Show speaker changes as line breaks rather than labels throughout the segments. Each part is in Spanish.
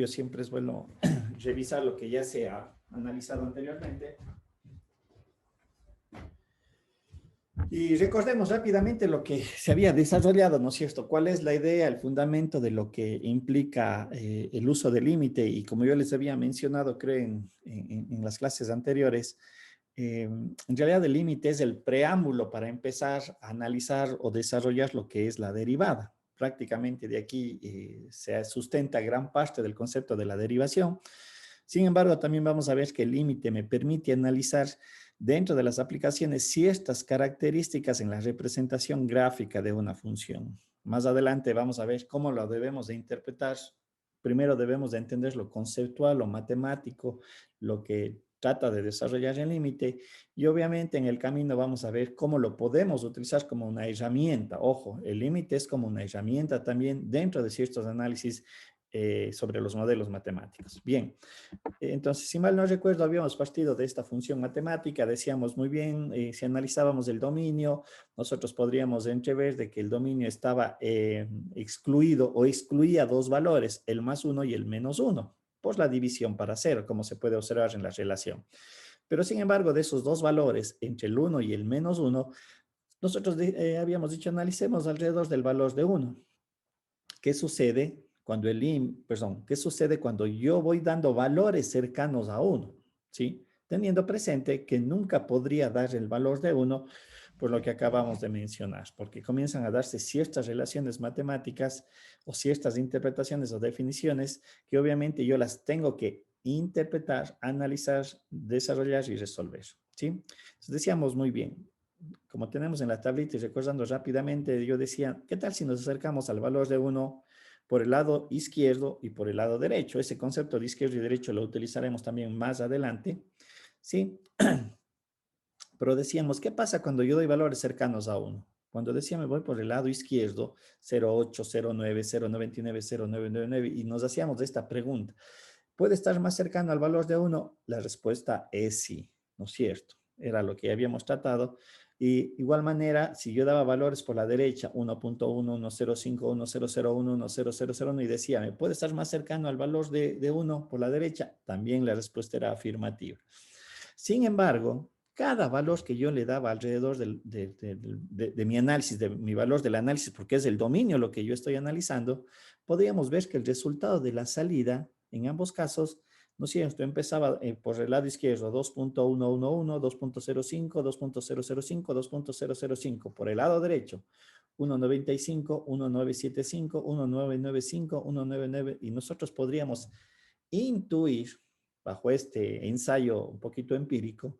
siempre es bueno revisar lo que ya se ha analizado anteriormente. Y recordemos rápidamente lo que se había desarrollado, ¿no es cierto? ¿Cuál es la idea, el fundamento de lo que implica el uso del límite? Y como yo les había mencionado, creo, en las clases anteriores, en realidad el límite es el preámbulo para empezar a analizar o desarrollar lo que es la derivada. Prácticamente de aquí se sustenta gran parte del concepto de la derivación. Sin embargo, también vamos a ver que el límite me permite analizar dentro de las aplicaciones ciertas características en la representación gráfica de una función. Más adelante vamos a ver cómo lo debemos de interpretar. Primero debemos de entender lo conceptual, lo matemático, lo que trata de desarrollar el límite, y obviamente en el camino vamos a ver cómo lo podemos utilizar como una herramienta. Ojo, el límite es como una herramienta también dentro de ciertos análisis sobre los modelos matemáticos. Bien, entonces, si mal no recuerdo, habíamos partido de esta función matemática, decíamos muy bien, si analizábamos el dominio, nosotros podríamos entrever de que el dominio estaba excluido o excluía dos valores, el más uno y el menos uno, por la división para cero, como se puede observar en la relación. Pero sin embargo, de esos dos valores, entre el uno y el menos uno, nosotros habíamos dicho, analicemos alrededor del valor de uno. ¿Qué sucede cuando qué sucede cuando yo voy dando valores cercanos a uno? ¿Sí? Teniendo presente que nunca podría dar el valor de uno por lo que acabamos de mencionar, porque comienzan a darse ciertas relaciones matemáticas o ciertas interpretaciones o definiciones que obviamente yo las tengo que interpretar, analizar, desarrollar y resolver. ¿Sí? Entonces decíamos muy bien, como tenemos en la tablita y recordando rápidamente, yo decía, ¿qué tal si nos acercamos al valor de uno por el lado izquierdo y por el lado derecho? Ese concepto de izquierdo y derecho lo utilizaremos también más adelante, ¿sí? Pero decíamos, ¿qué pasa cuando yo doy valores cercanos a uno? Cuando decía me voy por el lado izquierdo, 0,8, 0,9, 0,99, 0,999, y nos hacíamos esta pregunta, ¿puede estar más cercano al valor de uno? La respuesta es sí, ¿no es cierto? Era lo que habíamos tratado. Y igual manera, si yo daba valores por la derecha, 1.1, 1.05, 1.001, 1.0001, y decía, ¿me puede estar más cercano al valor de 1 por la derecha? También la respuesta era afirmativa. Sin embargo, cada valor que yo le daba alrededor de mi análisis, de mi valor del análisis, porque es el dominio lo que yo estoy analizando, podríamos ver que el resultado de la salida, en ambos casos, ¿no es cierto? Empezaba por el lado izquierdo 2.111, 2.05, 2.005, 2.005. Por el lado derecho, 1.95, 1.975, 1.995, 1.99. Y nosotros podríamos intuir, bajo este ensayo un poquito empírico,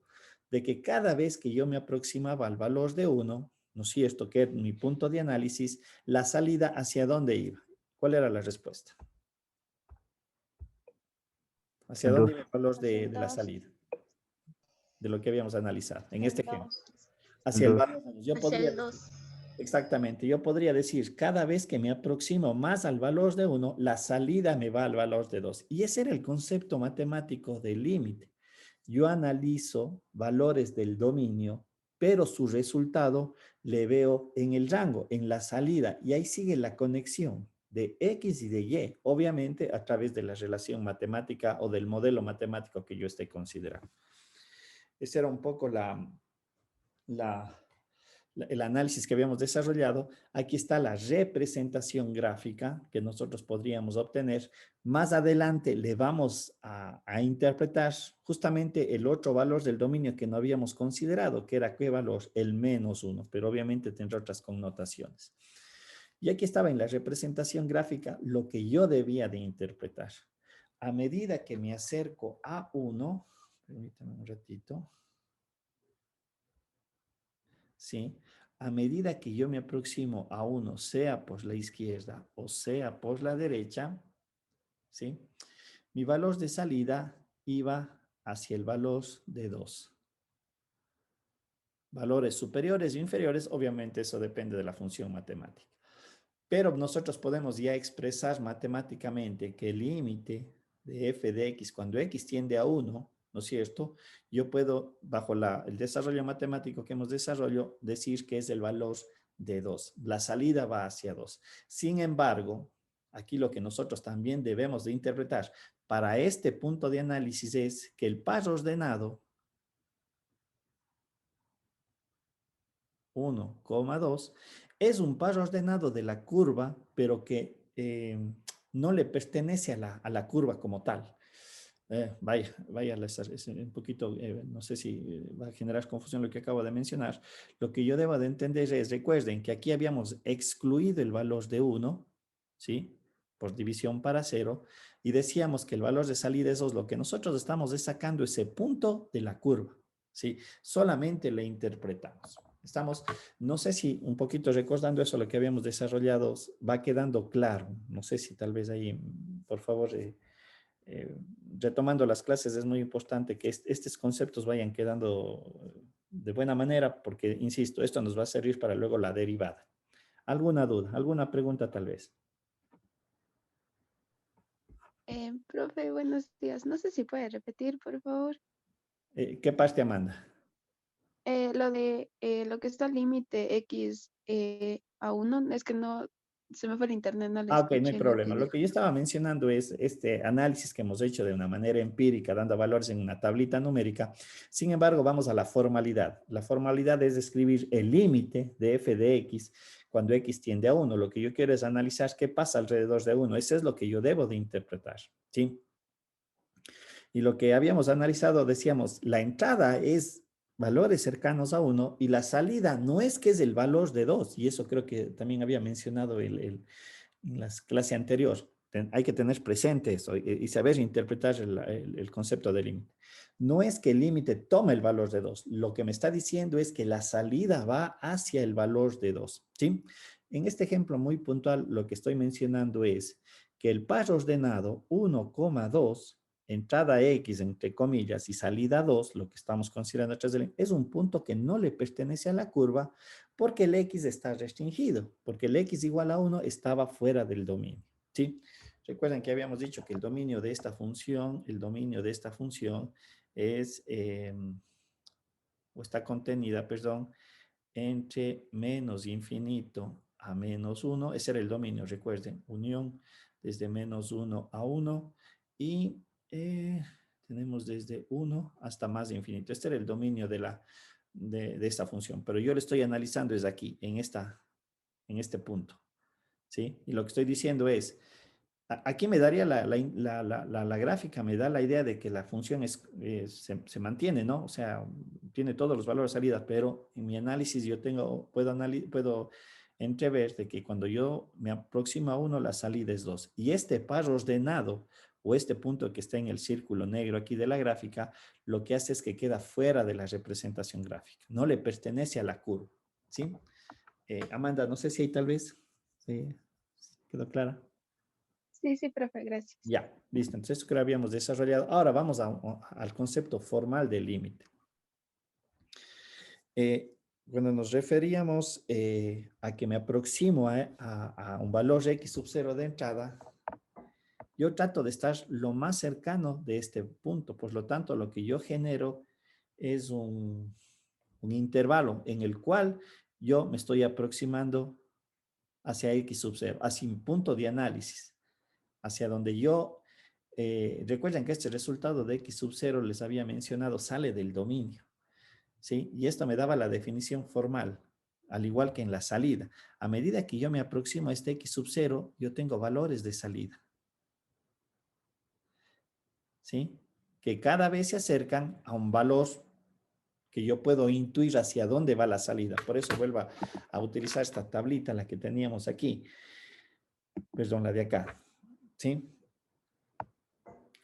de que cada vez que yo me aproximaba al valor de 1, ¿no es cierto? Que es mi punto de análisis, la salida hacia dónde iba. ¿Cuál era la respuesta? ¿Hacia
El
dónde
2.
iba el valor
Hacia
de
el
la
2,
salida? De lo que habíamos analizado en este
el
ejemplo.
2,
El
Hacia el
2.
valor de 2. Yo
hacia
podría
el
decir,
2.
exactamente, yo podría decir, cada vez que me aproximo más al valor de 1, la salida me va al valor de 2. Y ese era el concepto matemático del límite. Yo analizo valores del dominio, pero su resultado le veo en el rango, en la salida, y ahí sigue la conexión de X y de Y, obviamente a través de la relación matemática o del modelo matemático que yo esté considerando. Ese era un poco la, el análisis que habíamos desarrollado. Aquí está la representación gráfica que nosotros podríamos obtener. Más adelante le vamos a interpretar justamente el otro valor del dominio que no habíamos considerado, que era qué valor, el menos uno, pero obviamente tendrá otras connotaciones. Y aquí estaba en la representación gráfica lo que yo debía de interpretar. A medida que me acerco a uno, permítame un ratito. ¿Sí? A medida que yo me aproximo a uno, sea por la izquierda o sea por la derecha, ¿sí? Mi valor de salida iba hacia el valor de 2. Valores superiores e inferiores, obviamente eso depende de la función matemática. Pero nosotros podemos ya expresar matemáticamente que el límite de f de x, cuando x tiende a 1, ¿no es cierto? Yo puedo, bajo el desarrollo matemático que hemos desarrollado, decir que es el valor de 2. La salida va hacia 2. Sin embargo, Aquí lo que nosotros también debemos de interpretar para este punto de análisis es que el par ordenado 1,2 es un par ordenado de la curva, pero que no le pertenece a la curva como tal. Vaya, es un poquito, no sé si va a generar confusión lo que acabo de mencionar. Lo que yo debo de entender es, recuerden que aquí habíamos excluido el valor de 1, ¿sí? Por división para 0, y decíamos que el valor de salida es 2. Lo que nosotros estamos es sacando ese punto de la curva, ¿sí? Solamente le interpretamos. Estamos, no sé si un poquito recordando eso, lo que habíamos desarrollado, va quedando claro. No sé si tal vez ahí, por favor, eh, retomando las clases, es muy importante que estos conceptos vayan quedando de buena manera, porque, insisto, esto nos va a servir para luego la derivada. ¿Alguna duda? ¿Alguna pregunta tal vez?
Profe, buenos días. No sé si puede repetir, por favor.
¿Qué parte, Amanda?
Lo de lo que está al límite X a uno, es que no, se me fue el internet, no le
Ah, ok, no hay
escuché lo que
problema. Lo
dijo.
que yo estaba mencionando es este análisis que hemos hecho de una manera empírica, dando valores en una tablita numérica. Sin embargo, vamos a la formalidad. La formalidad es escribir el límite de f de x cuando x tiende a 1. Lo que yo quiero es analizar qué pasa alrededor de 1. Eso es lo que yo debo de interpretar, ¿sí? Y lo que habíamos analizado, decíamos, la entrada es valores cercanos a 1 y la salida no es que es el valor de 2. Y eso creo que también había mencionado en las clases anteriores. Hay que tener presente eso y saber interpretar el concepto de límite. No es que el límite tome el valor de 2. Lo que me está diciendo es que la salida va hacia el valor de 2. ¿Sí? En este ejemplo muy puntual, lo que estoy mencionando es que el par ordenado 1,2, entrada X entre comillas y salida 2, lo que estamos considerando atrás del es un punto que no le pertenece a la curva porque el X está restringido, porque el X igual a 1 estaba fuera del dominio, ¿sí? Recuerden que habíamos dicho que el dominio de esta función, es, o está contenida, perdón, entre menos infinito a menos 1. Ese era el dominio, recuerden, unión desde menos 1 a 1 y tenemos desde 1 hasta más infinito. Este era el dominio de esta función, pero yo lo estoy analizando desde aquí, en este punto, ¿sí? Y lo que estoy diciendo es, aquí me daría la gráfica, me da la idea de que la función se mantiene, ¿no? O sea, tiene todos los valores de salida, pero en mi análisis yo puedo entrever de que cuando yo me aproximo a 1, la salida es 2. Y este par ordenado, o este punto que está en el círculo negro aquí de la gráfica, lo que hace es que queda fuera de la representación gráfica, no le pertenece a la curva, ¿sí? Amanda, no sé si hay tal vez, ¿sí? ¿Quedó clara?
Sí, sí, profe, gracias.
Ya, listo. Entonces, esto que lo habíamos desarrollado. Ahora vamos al concepto formal del límite. Eh, Cuando nos referíamos a que me aproximo a un valor x sub 0 de entrada, yo trato de estar lo más cercano de este punto. Por lo tanto, lo que yo genero es un intervalo en el cual yo me estoy aproximando hacia x sub 0, hacia un punto de análisis, hacia donde yo, recuerden que este resultado de x sub 0 les había mencionado sale del dominio, ¿sí? Y esto me daba la definición formal, al igual que en la salida. A medida que yo me aproximo a este x sub 0, yo tengo valores de salida, ¿sí? Que cada vez se acercan a un valor que yo puedo intuir hacia dónde va la salida. Por eso vuelvo a utilizar esta tablita, la que teníamos aquí, perdón, la de acá, ¿sí?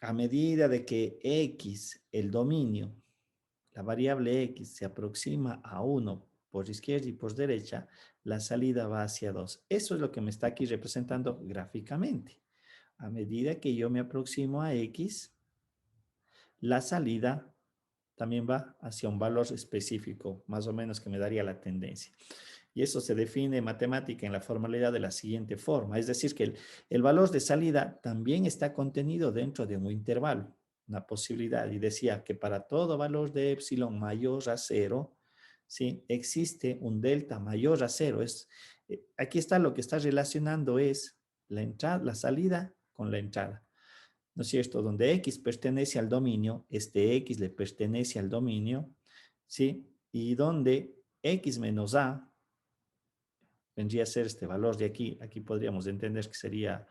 A medida de que x, el dominio, la variable x se aproxima a 1 por izquierda y por derecha, la salida va hacia 2. Eso es lo que me está aquí representando gráficamente. A medida que yo me aproximo a x, la salida también va hacia un valor específico, más o menos que me daría la tendencia. Y eso se define en matemática en la formalidad de la siguiente forma. Es decir, que el valor de salida también está contenido dentro de un intervalo, una posibilidad. Y decía que para todo valor de epsilon mayor a 0, ¿sí? Existe un delta mayor a 0. Aquí está lo que está relacionando es la entrada, la salida con la entrada. ¿No es cierto? Donde X pertenece al dominio, este X le pertenece al dominio, ¿sí? Y donde X menos A vendría a ser este valor de aquí. Aquí podríamos entender que sería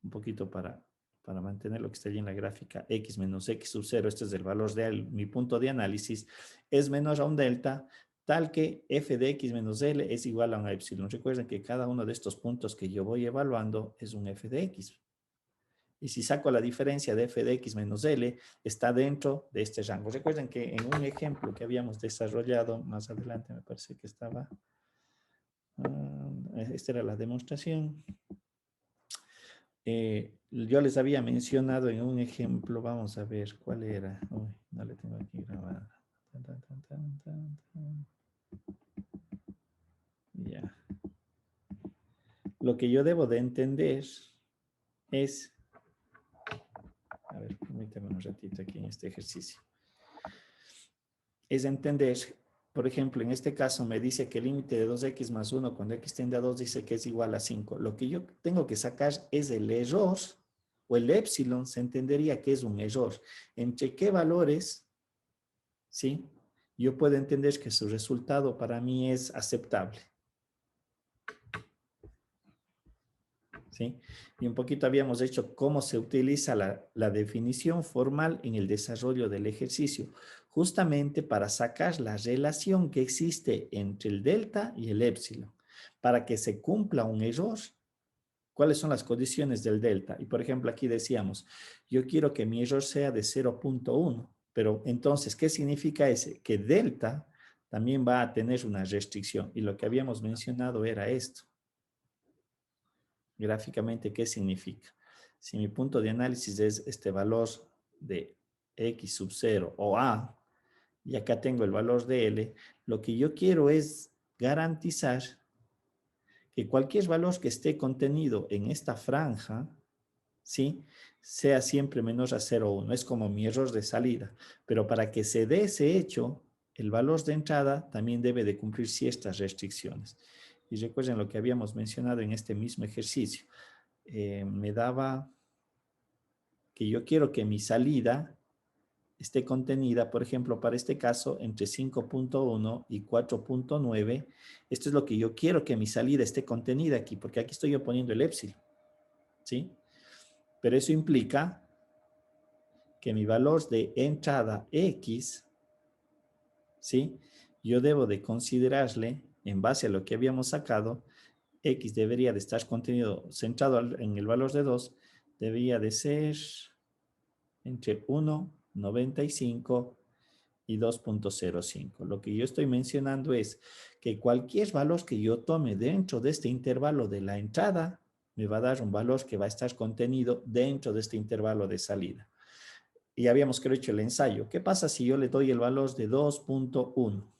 un poquito para mantener lo que está allí en la gráfica, X menos X sub 0, este es el valor de mi punto de análisis, es menor a un delta, tal que f de x menos L es igual a un epsilon. Recuerden que cada uno de estos puntos que yo voy evaluando es un f de x. Y si saco la diferencia de f de x menos L, está dentro de este rango. Recuerden que en un ejemplo que habíamos desarrollado más adelante, me parece que estaba, esta era la demostración. Yo les había mencionado en un ejemplo, vamos a ver cuál era. Uy, no le tengo aquí grabada. Ya. Lo que yo debo de entender es, a ver, permítame un ratito aquí en este ejercicio, es entender, por ejemplo, en este caso me dice que el límite de 2x más 1 cuando x tiende a 2 dice que es igual a 5. Lo que yo tengo que sacar es el error, o el epsilon, se entendería que es un error. ¿Entre qué valores, sí? Yo puedo entender que su resultado para mí es aceptable. ¿Sí? Y un poquito habíamos hecho cómo se utiliza la definición formal en el desarrollo del ejercicio, justamente para sacar la relación que existe entre el delta y el epsilon, para que se cumpla un error. ¿Cuáles son las condiciones del delta? Y por ejemplo, aquí decíamos, yo quiero que mi error sea de 0.1, pero entonces, ¿qué significa ese? Que delta también va a tener una restricción. Y lo que habíamos mencionado era esto. Gráficamente, ¿qué significa? Si mi punto de análisis es este valor de x sub 0 o a, y acá tengo el valor de L, lo que yo quiero es garantizar que cualquier valor que esté contenido en esta franja, ¿sí?, sea siempre menor a 0,1. Es como mi error de salida. Pero para que se dé ese hecho, el valor de entrada también debe de cumplir ciertas restricciones. Y recuerden lo que habíamos mencionado en este mismo ejercicio. Me daba que yo quiero que mi salida esté contenida, por ejemplo, para este caso, entre 5.1 y 4.9. Esto es lo que yo quiero que mi salida esté contenida aquí, porque aquí estoy yo poniendo el epsilon, ¿sí? Pero eso implica que mi valor de entrada X, ¿sí? Yo debo de considerarle, en base a lo que habíamos sacado, X debería de estar contenido, centrado en el valor de 2, debería de ser entre 1,95 y 2.05. Lo que yo estoy mencionando es que cualquier valor que yo tome dentro de este intervalo de la entrada, me va a dar un valor que va a estar contenido dentro de este intervalo de salida. Y habíamos hecho el ensayo. ¿Qué pasa si yo le doy el valor de 2.1?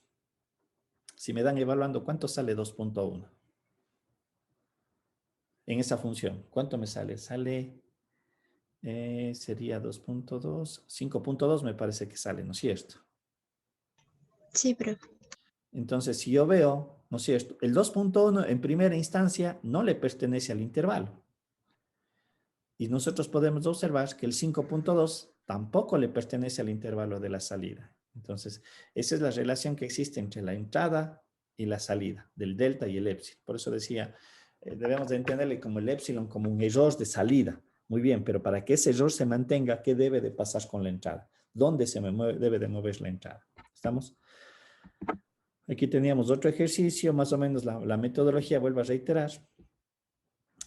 Si me dan evaluando, ¿cuánto sale 2.1? En esa función, ¿cuánto me sale? Sale, sería 2.2, 5.2 me parece que sale, ¿no es cierto?
Sí, profe.
Entonces, si yo veo, ¿no es cierto? El 2.1 en primera instancia no le pertenece al intervalo. Y nosotros podemos observar que el 5.2 tampoco le pertenece al intervalo de la salida. Entonces, esa es la relación que existe entre la entrada y la salida, del delta y el epsilon. Por eso decía, debemos de entenderle como el epsilon como un error de salida. Muy bien, pero para que ese error se mantenga, ¿qué debe de pasar con la entrada? ¿Dónde se debe de mover la entrada? ¿Estamos? Aquí teníamos otro ejercicio, más o menos la metodología, vuelvo a reiterar.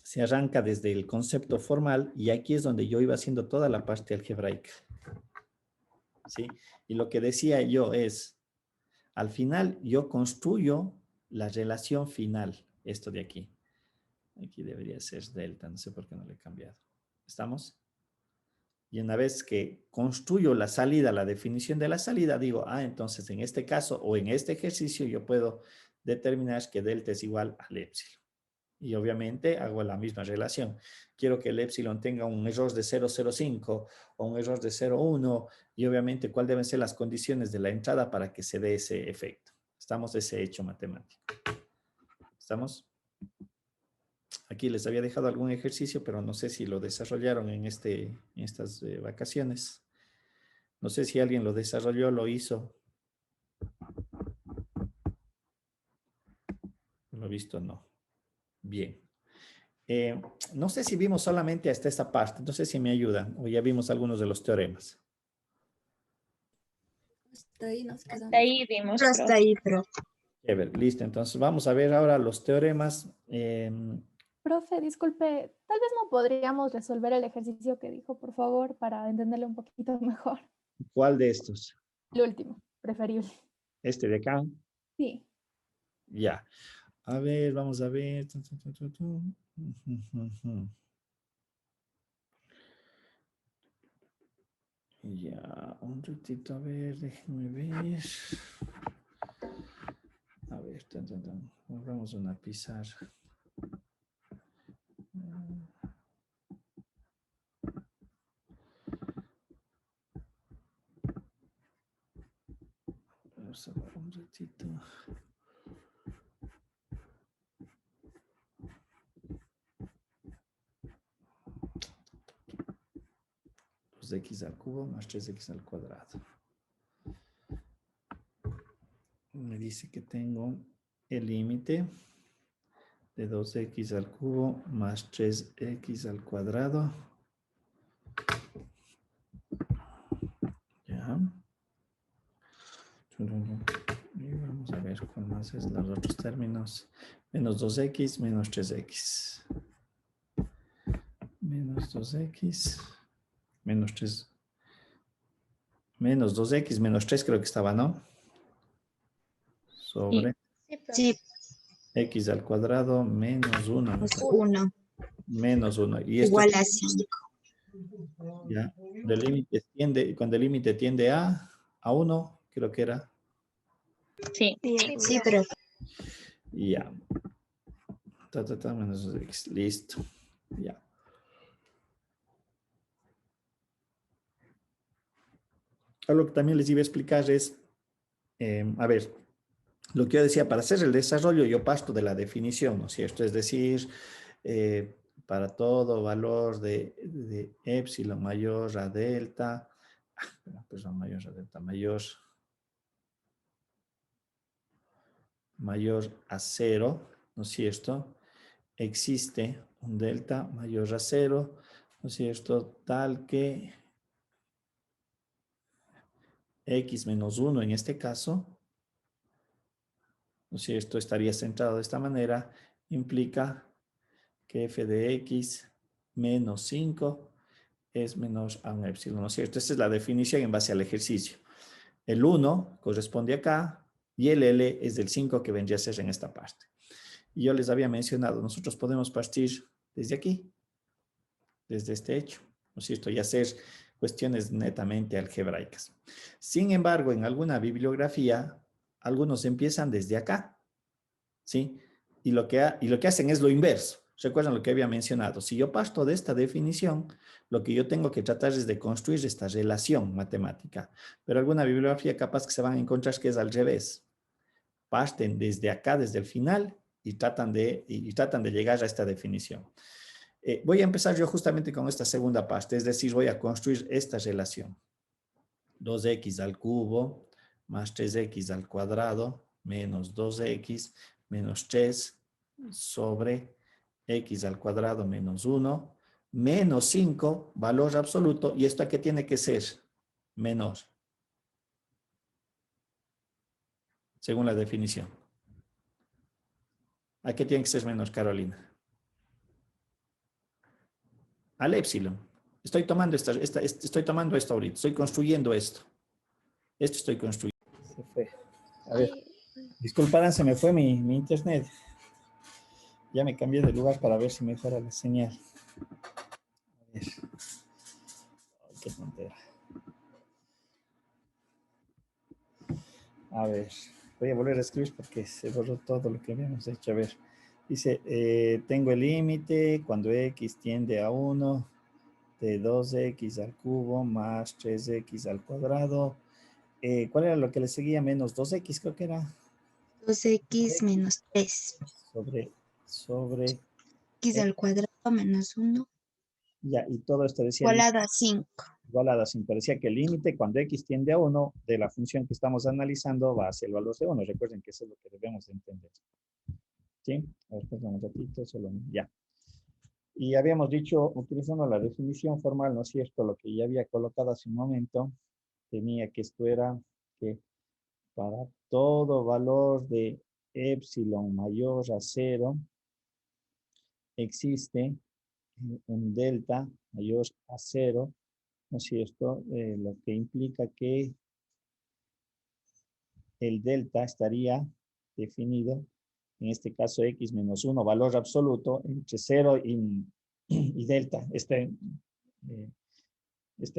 Se arranca desde el concepto formal y aquí es donde yo iba haciendo toda la parte algebraica. ¿Sí? Y lo que decía yo es, al final yo construyo la relación final, esto de aquí. Aquí debería ser delta, no sé por qué no le he cambiado. ¿Estamos? Y una vez que construyo la salida, la definición de la salida, digo, entonces en este caso o en este ejercicio yo puedo determinar que delta es igual al epsilon. Y obviamente hago la misma relación. Quiero que el epsilon tenga un error de 0,05 o un error de 0,1 y obviamente cuáles deben ser las condiciones de la entrada para que se dé ese efecto. Estamos ese hecho matemático. ¿Estamos? Aquí les había dejado algún ejercicio, pero no sé si lo desarrollaron en estas vacaciones. No sé si alguien lo desarrolló, lo hizo. Lo he visto, no. Bien. No sé si vimos solamente hasta esta parte. No sé si me ayudan o ya vimos algunos de los teoremas.
Hasta ahí nos quedamos.
Hasta ahí vimos,
Hasta
profe.
ahí, pero
Chévere, listo. Entonces vamos a ver ahora los teoremas.
Profe, disculpe, tal vez no podríamos resolver el ejercicio que dijo, por favor, para entenderle un poquito mejor.
¿Cuál de estos?
El último, preferible.
Este de acá.
Sí.
Ya. A ver, vamos a ver. Ujú. Ya, un ratito, a ver, déjenme ver. A ver, Vamos a una pizarra. Vamos a ver un ratito. Pues x al cubo más 3x al cuadrado. Me dice que tengo el límite de 2x al cubo más 3x al cuadrado. Ya. Y vamos a ver cuál más es los otros términos. Menos 2x menos 3x. Menos 2x menos 3. Menos 2x menos 3 creo que estaba, ¿no? Sobre
sí,
x al cuadrado menos 1.
pues 1
Menos 1. Y esto
igual a 5.
ya, cuando el límite tiende a 1, creo que era.
Sí.
Sí, pero
Ya. Menos 2x. Listo. Ya. Algo que también les iba a explicar es, a ver, lo que yo decía, para hacer el desarrollo yo parto de la definición, ¿no es cierto? Es decir, para todo valor de epsilon mayor a delta, perdón, mayor a delta, mayor a 0, ¿no es cierto? Existe un delta mayor a 0, ¿no es cierto? Tal que x menos 1 en este caso, ¿no es cierto? Estaría centrado de esta manera, implica que f de x menos 5 es menor a un epsilon, ¿no es cierto? Esta es la definición en base al ejercicio. El 1 corresponde acá y el L es del 5 que vendría a ser en esta parte. Y yo les había mencionado, nosotros podemos partir desde aquí, desde este hecho, ¿no es cierto? Y hacer cuestiones netamente algebraicas. Sin embargo, en alguna bibliografía, algunos empiezan desde acá, ¿sí? Y lo que hacen es lo inverso. ¿Recuerdan lo que había mencionado? Si yo parto de esta definición, lo que yo tengo que tratar es de construir esta relación matemática. Pero alguna bibliografía capaz que se van a encontrar que es al revés. Parten desde acá, desde el final, y tratan de llegar a esta definición. Voy a empezar yo justamente con esta segunda parte, es decir, voy a construir esta relación. 2x al cubo más 3x al cuadrado menos 2x menos 3 sobre x al cuadrado menos 1 menos 5, valor absoluto. ¿Y esto a qué tiene que ser? Menor. Según la definición. ¿A qué tiene que ser menos, Carolina? Al épsilon. Estoy tomando esto ahorita. Estoy construyendo esto. Esto estoy construyendo. Se fue. A ver. Disculparán, se me fue mi internet. Ya me cambié de lugar para ver si mejora la señal. A ver. Ay, qué tontera. A ver. Voy a volver a escribir porque se borró todo lo que habíamos hecho. A ver. Dice, tengo el límite cuando x tiende a 1 de 2x al cubo más 3x al cuadrado. ¿Cuál era lo que le seguía? Menos 2x creo que era.
2x menos 3.
Sobre
X al cuadrado menos 1
Ya, y todo esto decía
igualado a 5.
igualado a 5. Decía que el límite cuando x tiende a 1 de la función que estamos analizando va hacia el valor de 1. Recuerden que eso es lo que debemos de entender. ¿Sí? A ver, perdón un ratito, solo ya. Y habíamos dicho, utilizando la definición formal, ¿no es cierto? Lo que ya había colocado hace un momento, tenía que esto era que para todo valor de epsilon mayor a 0, existe un delta mayor a 0, ¿no es cierto? Lo que implica que el delta estaría definido, en este caso x menos 1, valor absoluto, entre 0 y delta. Este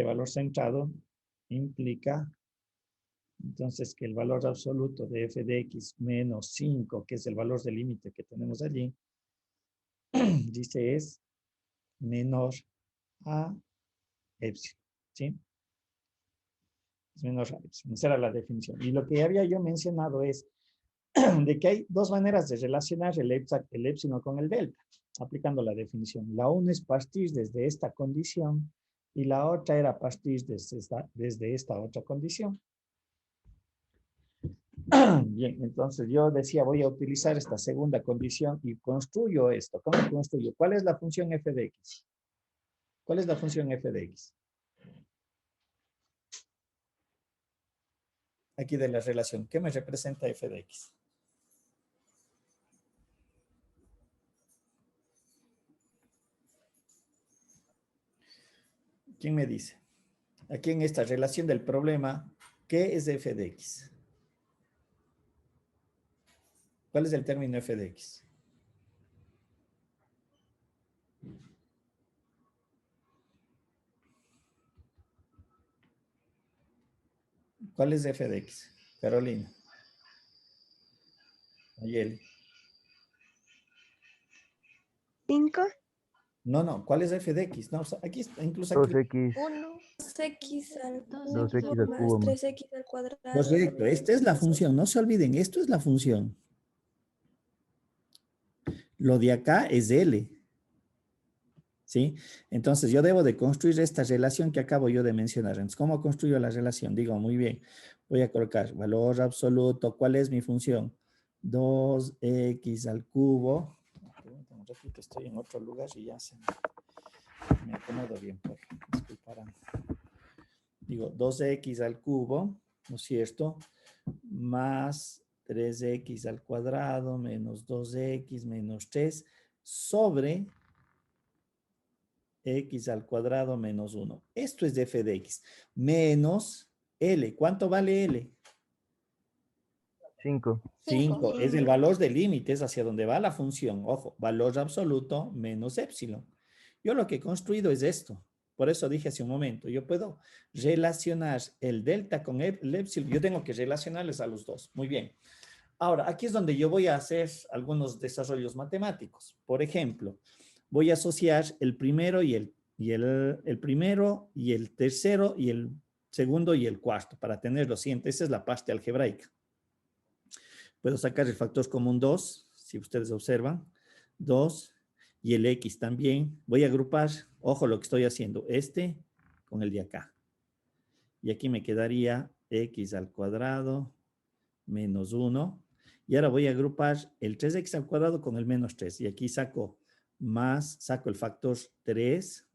valor centrado implica entonces que el valor absoluto de f de x menos 5, que es el valor del límite que tenemos allí, dice es menor a epsilon, ¿sí? Es menor a epsilon. Esa era la definición. Y lo que había yo mencionado es de que hay dos maneras de relacionar el epsilon con el delta, aplicando la definición. La una es partir desde esta condición y la otra era partir desde esta otra condición. Bien, entonces yo decía, voy a utilizar esta segunda condición y construyo esto. ¿Cómo construyo? ¿Cuál es la función f de x? ¿Cuál es la función f de x? Aquí de la relación. ¿Qué me representa f de x? ¿Quién me dice? Aquí en esta relación del problema, ¿qué es f de x? ¿Cuál es el término f de x? ¿Cuál es f de x? Carolina. Ayeli.
5.
No. ¿Cuál es f de x? No, o sea, aquí está, incluso aquí.
2x,
2x al
2x al cubo más
3x al cuadrado.
Correcto, esta es la función. No se olviden, esto es la función. Lo de acá es L. ¿Sí? Entonces yo debo de construir esta relación que acabo yo de mencionar. Entonces, ¿cómo construyo la relación? Digo, muy bien. Voy a colocar valor absoluto. ¿Cuál es mi función? 2x al cubo. Un ratito, estoy en otro lugar y ya me acomodo bien. Disculparán. Digo, 2x al cubo, ¿no es cierto? Más 3x al cuadrado menos 2x menos 3 sobre x al cuadrado menos 1. Esto es de f de x. Menos L. ¿Cuánto vale L?
5.
5. Es el valor del límite, es hacia donde va la función. Ojo, valor absoluto menos epsilon. Yo lo que he construido es esto. Por eso dije hace un momento, yo puedo relacionar el delta con el epsilon. Yo tengo que relacionarles a los dos. Muy bien. Ahora, aquí es donde yo voy a hacer algunos desarrollos matemáticos. Por ejemplo, voy a asociar el primero y el primero y el tercero y el segundo y el cuarto para tener lo siguiente. Esa es la parte algebraica. Puedo sacar el factor común 2, si ustedes observan, 2 y el x también. Voy a agrupar, ojo lo que estoy haciendo, este con el de acá. Y aquí me quedaría x al cuadrado menos 1. Y ahora voy a agrupar el 3x al cuadrado con el menos 3. Y aquí saco el factor 3,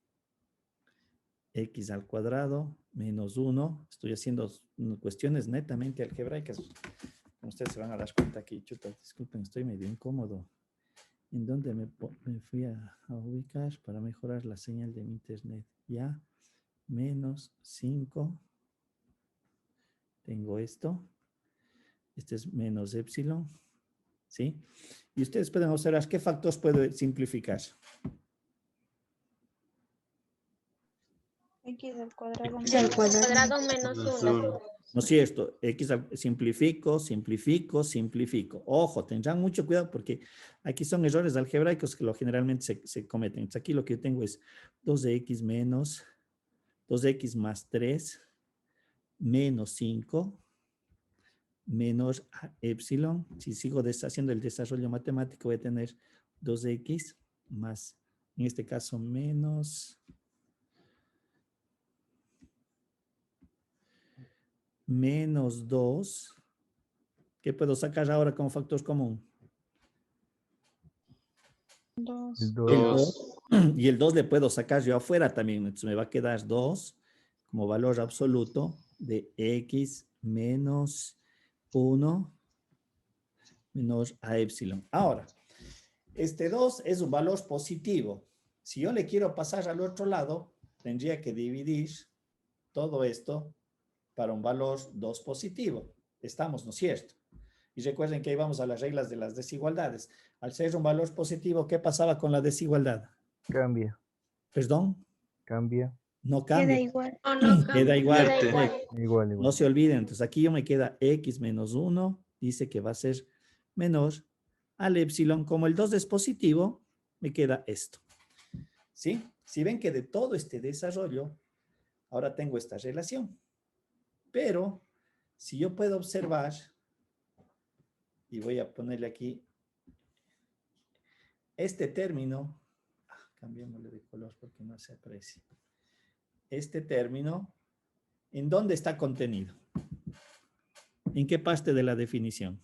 x al cuadrado menos 1. Estoy haciendo cuestiones netamente algebraicas. Como ustedes se van a dar cuenta aquí, chuta, disculpen, estoy medio incómodo. ¿En dónde me fui a ubicar para mejorar la señal de mi internet? Ya, menos 5. Tengo esto. Este es menos epsilon. ¿Sí? Y ustedes pueden observar qué factores puedo simplificar.
X al cuadrado
Cuadrado menos 1.
¿No es cierto? Simplifico. Ojo, tendrán mucho cuidado porque aquí son errores algebraicos que generalmente se cometen. Entonces aquí lo que yo tengo es 2 de x menos 2x más 3 menos 5 menos epsilon. Si sigo haciendo el desarrollo matemático voy a tener 2x más, en este caso, menos 2. ¿Qué puedo sacar ahora como factor común?
El
El
2.
2. Y el 2 le puedo sacar yo afuera también. Entonces me va a quedar 2 como valor absoluto de x menos 1 menos a epsilon. Ahora, este 2 es un valor positivo. Si yo le quiero pasar al otro lado, tendría que dividir todo esto para un valor 2 positivo. Estamos, ¿no es cierto? Y recuerden que ahí vamos a las reglas de las desigualdades. Al ser un valor positivo, ¿qué pasaba con la desigualdad?
Cambia,
¿Perdón?
cambia.
No
Queda
cambia.
igual.
O no
Queda
cambia.
igual.
Queda igual.
correcto.
Igual,
No
igual.
se olviden. Entonces aquí yo me queda x menos 1. Dice que va a ser menor al epsilon. Como el 2 es positivo, me queda esto. ¿Sí? Si ven que de todo este desarrollo, ahora tengo esta relación. Pero, si yo puedo observar, y voy a ponerle aquí, este término, cambiémosle de color porque no se aprecia. Este término, ¿en dónde está contenido? ¿En qué parte de la definición?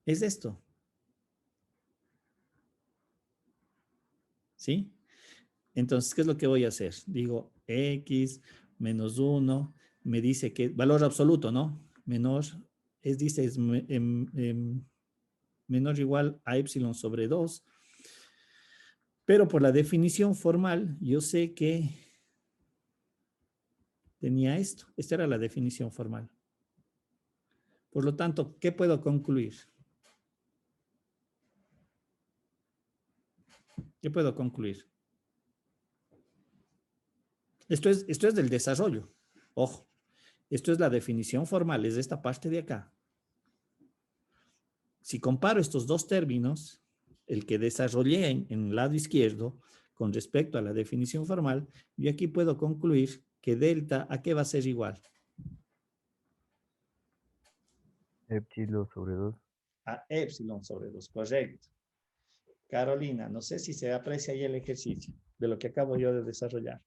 Es esto. ¿Sí? Entonces, ¿qué es lo que voy a hacer? Digo, x menos 1, me dice que, valor absoluto, ¿no? Menor, dice, es menor o igual a epsilon sobre 2. Pero por la definición formal, yo sé que tenía esto. Esta era la definición formal. Por lo tanto, ¿qué puedo concluir? ¿Qué puedo concluir? Esto es del desarrollo. Ojo, esto es la definición formal, es esta parte de acá. Si comparo estos dos términos, el que desarrollé en el lado izquierdo con respecto a la definición formal, yo aquí puedo concluir que delta, ¿a qué va a ser igual?
Epsilon sobre 2.
A epsilon sobre 2, correcto. Carolina, no sé si se aprecia ahí el ejercicio de lo que acabo yo de desarrollar.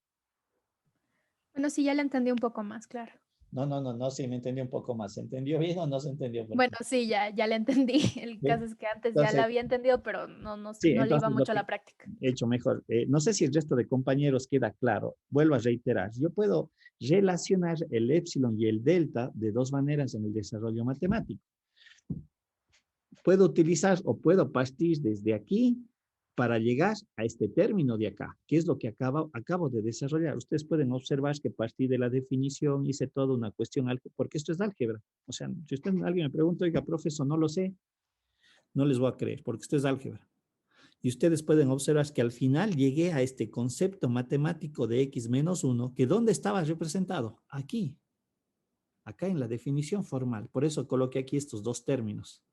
Bueno, sí, ya le entendí un poco más, claro.
No, sí, me entendió un poco más. ¿Se entendió bien o no se entendió?
Bueno, sí, ya le entendí. El
¿Sí?
caso es que antes ya
Entonces,
la había entendido, pero
sí,
no le iba
entonces lo
mucho a
que
la práctica.
he hecho mejor. No sé si el resto de compañeros queda claro. Vuelvo a reiterar. Yo puedo relacionar el epsilon y el delta de dos maneras en el desarrollo matemático. Puedo utilizar o puedo partir desde aquí para llegar a este término de acá, que es lo que acabo de desarrollar. Ustedes pueden observar que partí de la definición, hice toda una cuestión, porque esto es álgebra. O sea, si alguien me pregunta, oiga, profesor, no lo sé, no les voy a creer, porque esto es álgebra. Y ustedes pueden observar que al final llegué a este concepto matemático de x menos 1, que ¿dónde estaba representado? Aquí, acá en la definición formal. Por eso coloqué aquí estos dos términos.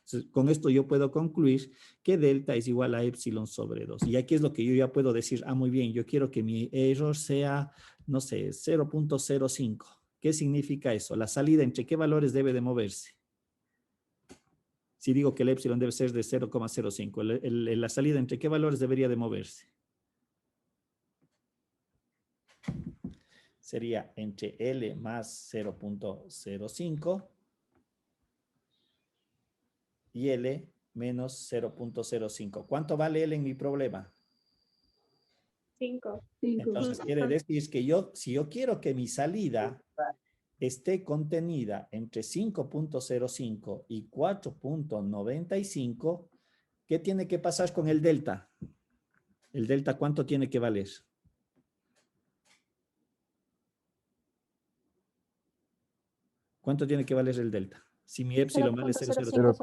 Entonces, con esto yo puedo concluir que delta es igual a epsilon sobre 2. Y aquí es lo que yo ya puedo decir, muy bien, yo quiero que mi error sea, no sé, 0.05. ¿Qué significa eso? La salida, ¿entre qué valores debe de moverse? Si digo que el epsilon debe ser de 0,05, la salida, ¿entre qué valores debería de moverse? Sería entre L más 0.05 y L menos 0.05. ¿Cuánto vale L en mi problema?
5.
Entonces quiere decir que si yo quiero que mi salida esté contenida entre 5.05 y 4.95, ¿qué tiene que pasar con el delta? ¿El delta cuánto tiene que valer? ¿Cuánto tiene que valer el delta? Si mi epsilon vale 0,0.
0.05 sobre 2.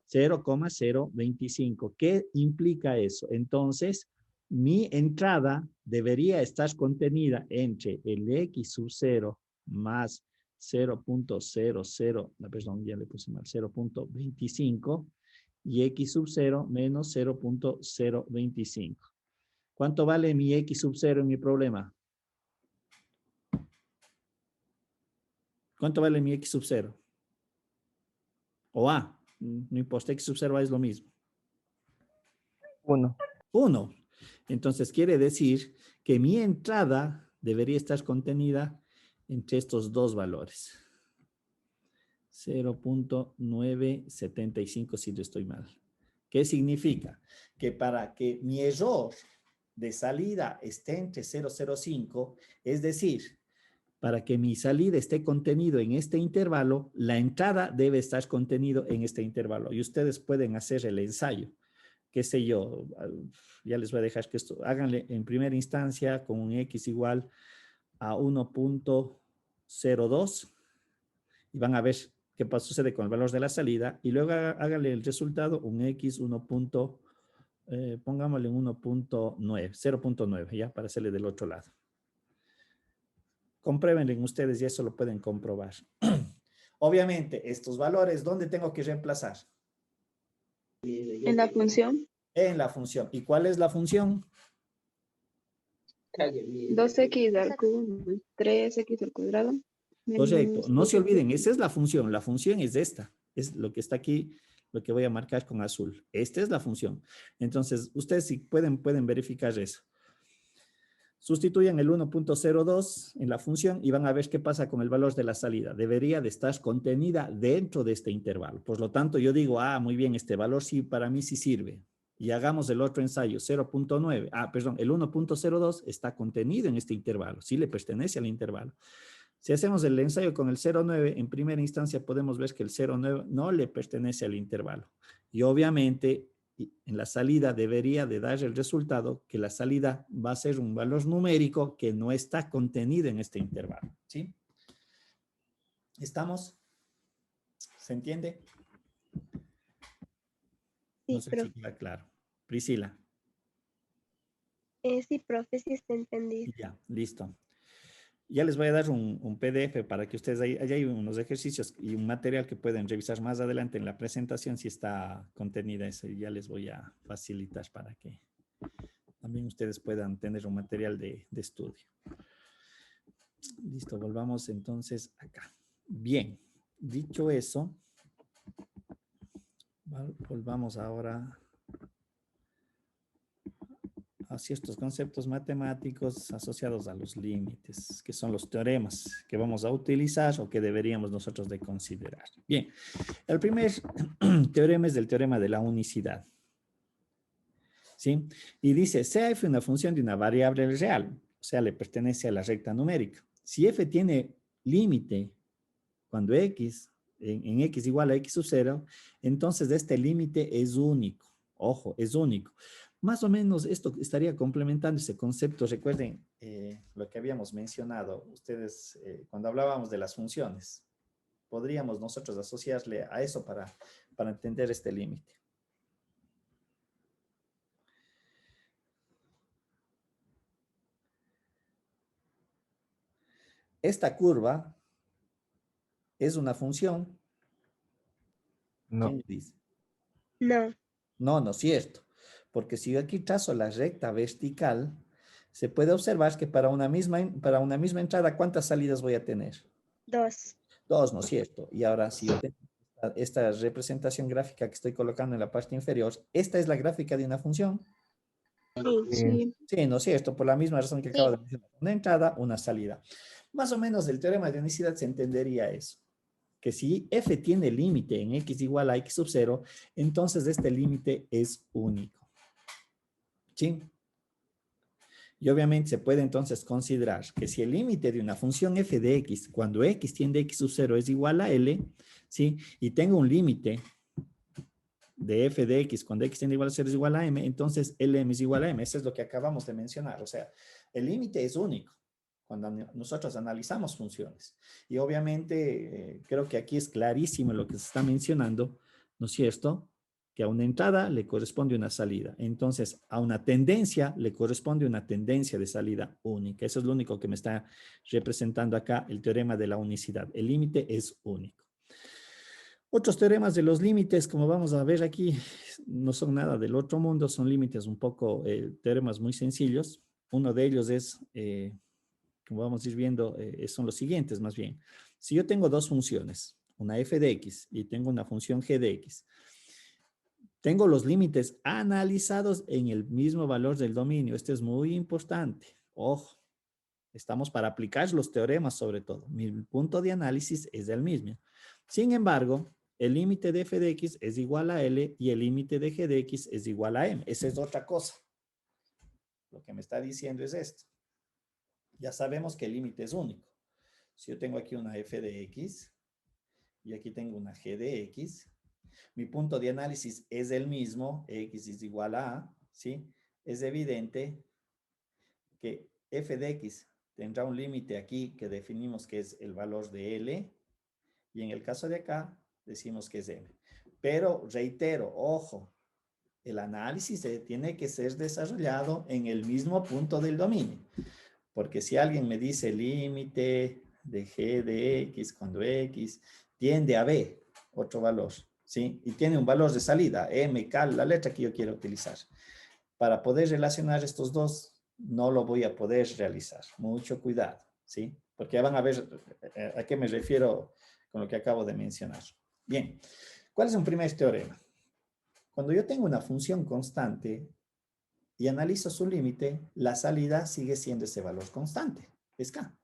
0,025.
0,025. ¿Qué implica eso? Entonces, mi entrada debería estar contenida entre el x sub 0 más 0.00, perdón, ya le puse mal, 0.25 y x sub 0 menos 0.025. ¿Cuánto vale mi x sub 0 en mi problema? ¿Cuánto vale mi x sub 0? O A. no importa, X sub 0A es lo mismo.
1.
1. Entonces quiere decir que mi entrada debería estar contenida entre estos dos valores. 0.975 si no estoy mal. ¿Qué significa? Que para que mi error de salida esté entre 0.05, es decir, para que mi salida esté contenido en este intervalo, la entrada debe estar contenido en este intervalo. Y ustedes pueden hacer el ensayo. Qué sé yo, ya les voy a dejar que esto, háganle en primera instancia con un X igual a 1.02 y van a ver qué sucede con el valor de la salida y luego háganle el resultado, un X 1. Pongámosle en 1.9, 0.9, ya, para hacerle del otro lado. Compruébenlo en ustedes y eso lo pueden comprobar. Obviamente, estos valores, ¿dónde tengo que reemplazar?
En la función,
En la función. ¿Y cuál es la función?
2x al cubo, 3x al cuadrado.
Correcto.
menos
No se
2x.
olviden, esa es la función. La función es esta. Es lo que está aquí, lo que voy a marcar con azul. Esta es la función. Entonces, ustedes si pueden verificar eso. Sustituyan el 1.02 en la función y van a ver qué pasa con el valor de la salida. Debería de estar contenida dentro de este intervalo. Por lo tanto, yo digo, muy bien, este valor sí, para mí sí sirve. Y hagamos el otro ensayo, 0.9. Perdón, el 1.02 está contenido en este intervalo. Sí le pertenece al intervalo. Si hacemos el ensayo con el 0.9, en primera instancia podemos ver que el 0.9 no le pertenece al intervalo. Y obviamente, en la salida debería de dar el resultado que la salida va a ser un valor numérico que no está contenido en este intervalo. ¿Sí? ¿Estamos? ¿Se entiende? No
Sí,
sé si
profe.
queda claro. Priscila.
Sí, profe, sí está entendido.
Ya, listo. Ya les voy a dar un PDF para que ustedes, allá hay unos ejercicios y un material que pueden revisar más adelante en la presentación si está contenida eso. Y ya les voy a facilitar para que también ustedes puedan tener un material de estudio. Listo, volvamos entonces acá. Bien, dicho eso, volvamos ahora a ciertos conceptos matemáticos asociados a los límites, que son los teoremas que vamos a utilizar o que deberíamos nosotros de considerar. Bien, el primer teorema es el teorema de la unicidad. ¿Sí? Y dice, sea f una función de una variable real, o sea, le pertenece a la recta numérica. Si f tiene límite cuando x, en x igual a x sub 0, entonces este límite es único. Ojo, es único. Más o menos esto estaría complementando ese concepto. Recuerden lo que habíamos mencionado ustedes cuando hablábamos de las funciones. Podríamos nosotros asociarle a eso para entender este límite. Esta curva es una función.
No.
¿Quién dice?
No.
No, no es cierto. Porque si yo aquí trazo la recta vertical, se puede observar que para una misma entrada, ¿cuántas salidas voy a tener?
2.
2, ¿no es cierto? Y ahora, si yo tengo esta representación gráfica que estoy colocando en la parte inferior, ¿esta es la gráfica de una función?
Sí.
Sí, ¿no es cierto? Por la misma razón que
Sí.
acabo de mencionar. Una entrada, una salida. Más o menos el teorema de unicidad se entendería eso. Que si f tiene límite en x igual a x sub 0, entonces este límite es único. ¿Sí? Y obviamente se puede entonces considerar que si el límite de una función f de x, cuando x tiende a x sub 0 es igual a L, ¿sí? Y tengo un límite de f de x cuando x tiende igual a 0 es igual a m, entonces Lm es igual a m. Eso es lo que acabamos de mencionar. O sea, el límite es único cuando nosotros analizamos funciones. Y obviamente creo que aquí es clarísimo lo que se está mencionando, ¿no es cierto? Que a una entrada le corresponde una salida. Entonces, a una tendencia le corresponde una tendencia de salida única. Eso es lo único que me está representando acá el teorema de la unicidad. El límite es único. Otros teoremas de los límites, como vamos a ver aquí, no son nada del otro mundo, son límites un poco, teoremas muy sencillos. Uno de ellos es, como vamos a ir viendo, son los siguientes más bien. Si yo tengo dos funciones, una f de x y tengo una función g de x, tengo los límites analizados en el mismo valor del dominio. Esto es muy importante. Ojo, estamos para aplicar los teoremas sobre todo. Mi punto de análisis es el mismo. Sin embargo, el límite de f de x es igual a L y el límite de g de x es igual a M. Esa es otra cosa. Lo que me está diciendo es esto. Ya sabemos que el límite es único. Si yo tengo aquí una f de x y aquí tengo una g de x, mi punto de análisis es el mismo, x es igual a, ¿sí? Es evidente que f de x tendrá un límite aquí que definimos que es el valor de L, y en el caso de acá decimos que es M. Pero reitero, ojo, el análisis tiene que ser desarrollado en el mismo punto del dominio. Porque si alguien me dice límite de g de x cuando x tiende a b, otro valor, ¿sí? Y tiene un valor de salida, m, k, la letra que yo quiero utilizar. Para poder relacionar estos dos, no lo voy a poder realizar. Mucho cuidado, ¿sí? Porque ya van a ver a qué me refiero con lo que acabo de mencionar. Bien, ¿cuál es un primer teorema? Cuando yo tengo una función constante y analizo su límite, la salida sigue siendo ese valor constante, es k.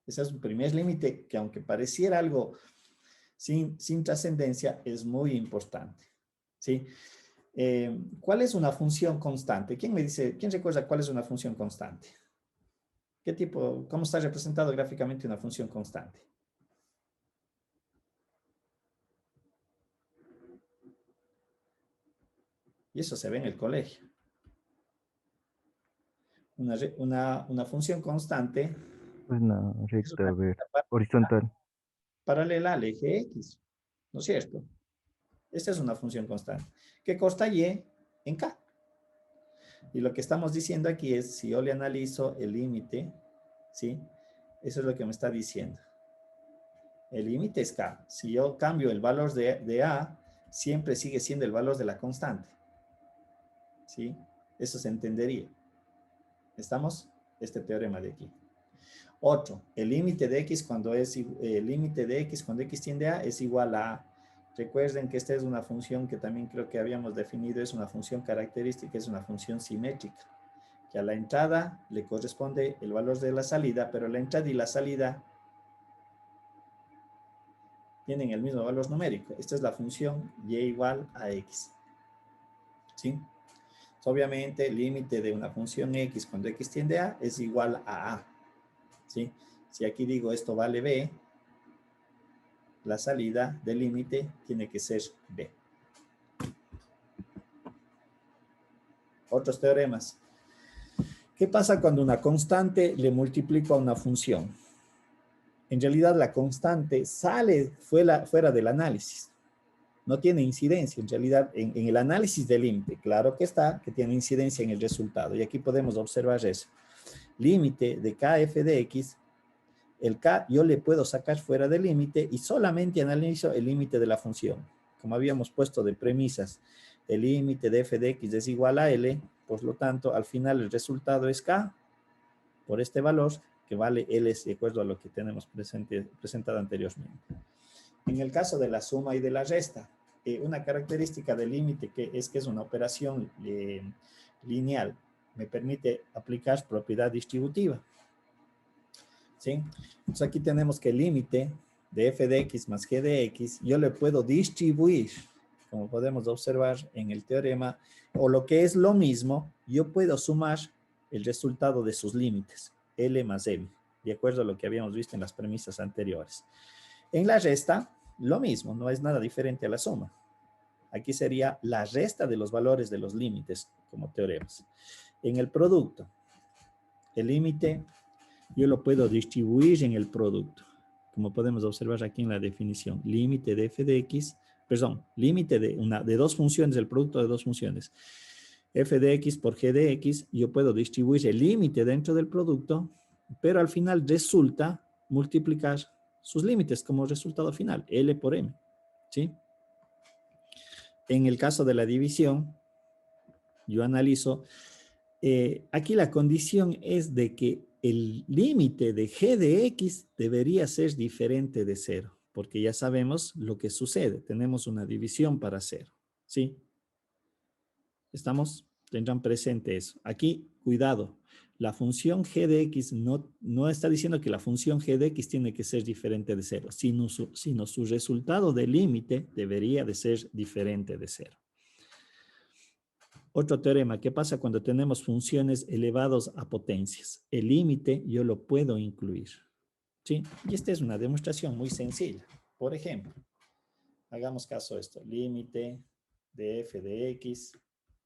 Ese es un primer límite que, aunque pareciera algo sin trascendencia, es muy importante, ¿sí? ¿Cuál es una función constante? ¿Quién me dice, quién recuerda cuál es una función constante? ¿Qué tipo, cómo está representado gráficamente una función constante? Y eso se ve en el colegio. Una función constante
Una
es
recta,
una
a ver,
recta
horizontal.
paralela al eje X, ¿no es cierto? Esta es una función constante que consta y en k. Y lo que estamos diciendo aquí es, si yo le analizo el límite, ¿sí? Eso es lo que me está diciendo. El límite es k. Si yo cambio el valor de a, siempre sigue siendo el valor de la constante, ¿sí? Eso se entendería. ¿Estamos? Este teorema de aquí. Otro, el límite de x cuando x tiende a es igual a. Recuerden que esta es una función que también creo que habíamos definido, es una función característica, es una función simétrica, que a la entrada le corresponde el valor de la salida, pero la entrada y la salida tienen el mismo valor numérico. Esta es la función y igual a x, ¿sí? Obviamente, el límite de una función x cuando x tiende a es igual a, ¿sí? Si aquí digo esto vale b, la salida del límite tiene que ser b. Otros teoremas. ¿Qué pasa cuando una constante le multiplico a una función? En realidad la constante sale fuera del análisis. No tiene incidencia en realidad en el análisis del límite. Claro que está, que tiene incidencia en el resultado. Y aquí podemos observar eso. Límite de kf de x, el k yo le puedo sacar fuera del límite y solamente analizo el límite de la función. Como habíamos puesto de premisas, el límite de f de x es igual a L, por lo tanto, al final el resultado es k por este valor, que vale L de acuerdo a lo que tenemos presentado anteriormente. En el caso de la suma y de la resta, una característica del límite que es una operación lineal, me permite aplicar propiedad distributiva. ¿Sí? Entonces aquí tenemos que el límite de f de x más g de x, yo le puedo distribuir, como podemos observar en el teorema, o lo que es lo mismo, yo puedo sumar el resultado de sus límites, L más M, de acuerdo a lo que habíamos visto en las premisas anteriores. En la resta, lo mismo, no es nada diferente a la suma. Aquí sería la resta de los valores de los límites, como teoremas. En el producto, el límite yo lo puedo distribuir en el producto, como podemos observar aquí en la definición. Límite de f de x, perdón, límite de dos funciones, el producto de dos funciones. F de x por g de x, yo puedo distribuir el límite dentro del producto, pero al final resulta multiplicar sus límites como resultado final, L por M, ¿sí? En el caso de la división, yo analizo, aquí la condición es de que el límite de g de x debería ser diferente de 0. porque ya sabemos lo que sucede. Tenemos una división para hacer, ¿sí? ¿Estamos? Tendrán presente eso. Aquí, cuidado. La función g de x no está diciendo que la función g de x tiene que ser diferente de 0, sino su resultado de límite debería de ser diferente de 0. Otro teorema, ¿qué pasa cuando tenemos funciones elevadas a potencias? El límite yo lo puedo incluir, ¿sí? Y esta es una demostración muy sencilla. Por ejemplo, hagamos caso de esto. Límite de f de x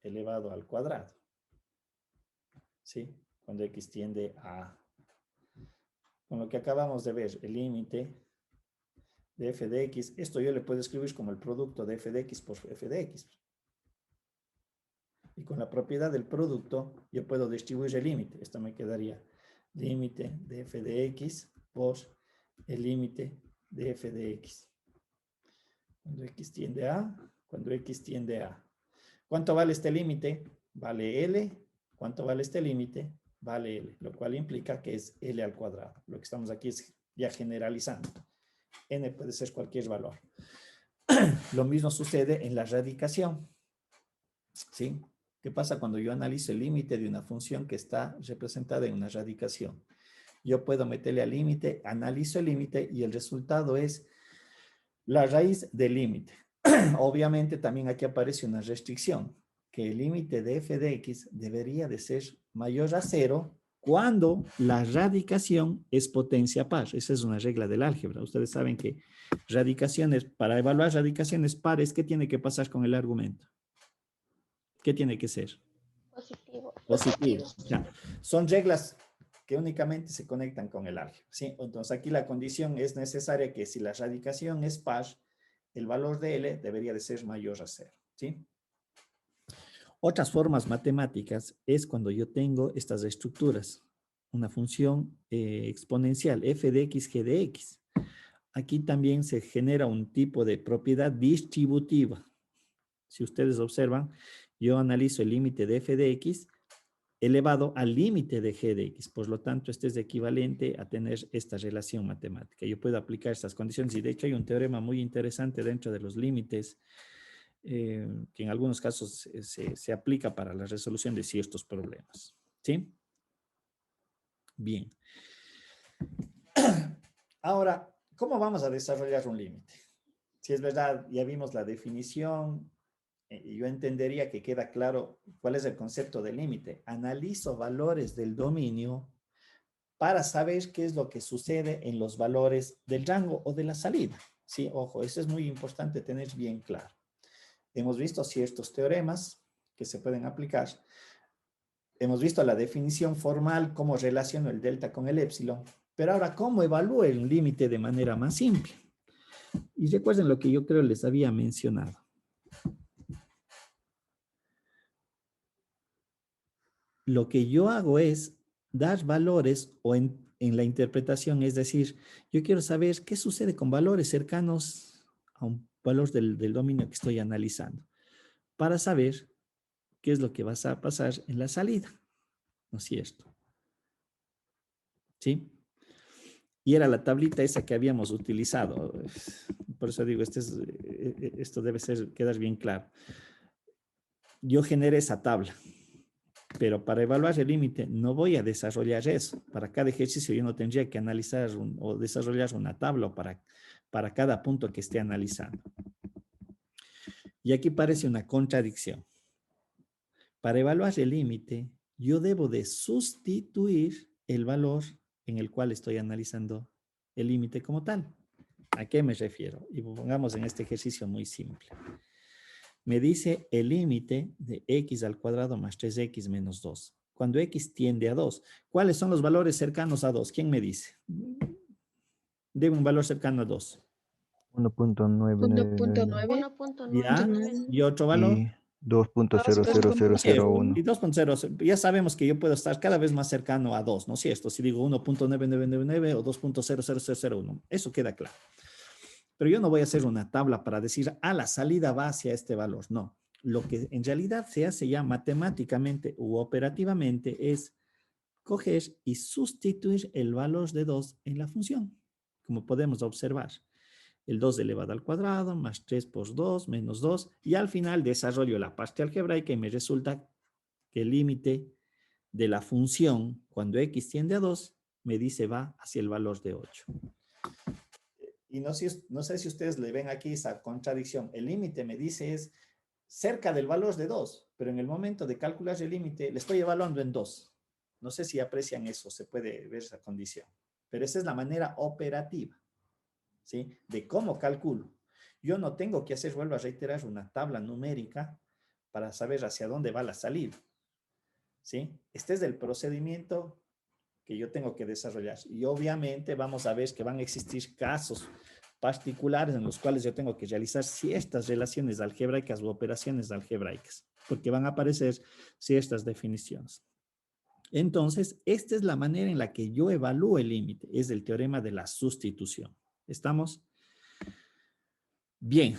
elevado al cuadrado, ¿sí? Cuando x tiende a... Con lo que acabamos de ver, el límite de f de x, esto yo le puedo escribir como el producto de f de x por f de x. Y con la propiedad del producto, yo puedo distribuir el límite. Esto me quedaría límite de f de x por el límite de f de x. Cuando x tiende a, cuando x tiende a. ¿Cuánto vale este límite? Vale L. ¿Cuánto vale este límite? Vale L, lo cual implica que es L al cuadrado. Lo que estamos aquí es ya generalizando. N puede ser cualquier valor. Lo mismo sucede en la radicación. ¿Sí? ¿Qué pasa cuando yo analizo el límite de una función que está representada en una radicación? Yo puedo meterle al límite, analizo el límite y el resultado es la raíz del límite. Obviamente también aquí aparece una restricción, que el límite de f de x debería de ser mayor a 0 cuando la radicación es potencia par. Esa es una regla del álgebra. Ustedes saben que radicaciones, para evaluar radicaciones pares, ¿qué tiene que pasar con el argumento? ¿Qué tiene que ser?
Positivo.
Positivo. Ya. Son reglas que únicamente se conectan con el álgebra, ¿sí? Entonces aquí la condición es necesaria que si la radicación es par, el valor de L debería de ser mayor a 0, ¿sí? Otras formas matemáticas es cuando yo tengo estas estructuras. Una función exponencial, f de x, g de x. Aquí también se genera un tipo de propiedad distributiva. Si ustedes observan, yo analizo el límite de f de x elevado al límite de g de x. Por lo tanto, este es equivalente a tener esta relación matemática. Yo puedo aplicar estas condiciones y de hecho hay un teorema muy interesante dentro de los límites que en algunos casos se aplica para la resolución de ciertos problemas. ¿Sí? Bien. Ahora, ¿cómo vamos a desarrollar un límite? Si es verdad, ya vimos la definición, yo entendería que queda claro cuál es el concepto de límite. Analizo valores del dominio para saber qué es lo que sucede en los valores del rango o de la salida. Sí, ojo, eso es muy importante tener bien claro. Hemos visto ciertos teoremas que se pueden aplicar. Hemos visto la definición formal, cómo relaciono el delta con el épsilon. Pero ahora, ¿cómo evalúo el límite de manera más simple? Y recuerden lo que yo creo les había mencionado. Lo que yo hago es dar valores o en la interpretación, es decir, yo quiero saber qué sucede con valores cercanos a un valor del dominio que estoy analizando, para saber qué es lo que va a pasar en la salida, ¿no es cierto? ¿Sí? Y era la tablita esa que habíamos utilizado. Por eso digo, esto debe quedar bien claro. Yo generé esa tabla, pero para evaluar el límite no voy a desarrollar eso. Para cada ejercicio yo no tendría que analizar o desarrollar una tabla para cada punto que esté analizando. Y aquí parece una contradicción. Para evaluar el límite, yo debo de sustituir el valor en el cual estoy analizando el límite como tal. ¿A qué me refiero? Y pongamos en este ejercicio muy simple. Me dice el límite de x al cuadrado más 3x menos 2. Cuando x tiende a 2, ¿cuáles son los valores cercanos a 2? ¿Quién me dice? Debe un valor cercano a 2.
1.999
¿Ya?
1.9.
¿Y otro valor?
y 2.00001.
Y 2.0, ya sabemos que yo puedo estar cada vez más cercano a 2, ¿no es cierto? Si digo 1.9999 o 2.00001, eso queda claro. Pero yo no voy a hacer una tabla para decir, la salida va hacia este valor. No. Lo que en realidad se hace ya matemáticamente u operativamente es coger y sustituir el valor de 2 en la función, como podemos observar. el 2 elevado al cuadrado, más 3 por 2, menos 2, y al final desarrollo la parte algebraica y me resulta que el límite de la función cuando x tiende a 2 me dice va hacia el valor de 8. Y no sé si ustedes le ven aquí esa contradicción. El límite me dice es cerca del valor de 2, pero en el momento de calcular el límite le estoy evaluando en 2. No sé si aprecian eso, se puede ver esa condición. Pero esa es la manera operativa, ¿sí? De cómo calculo. Yo no tengo que hacer, vuelvo a reiterar, una tabla numérica para saber hacia dónde va la salida, ¿sí? Este es el procedimiento que yo tengo que desarrollar. Y obviamente vamos a ver que van a existir casos particulares en los cuales yo tengo que realizar ciertas relaciones algebraicas u operaciones algebraicas, porque van a aparecer ciertas definiciones. Entonces, esta es la manera en la que yo evalúo el límite, es el teorema de la sustitución. ¿Estamos? Bien,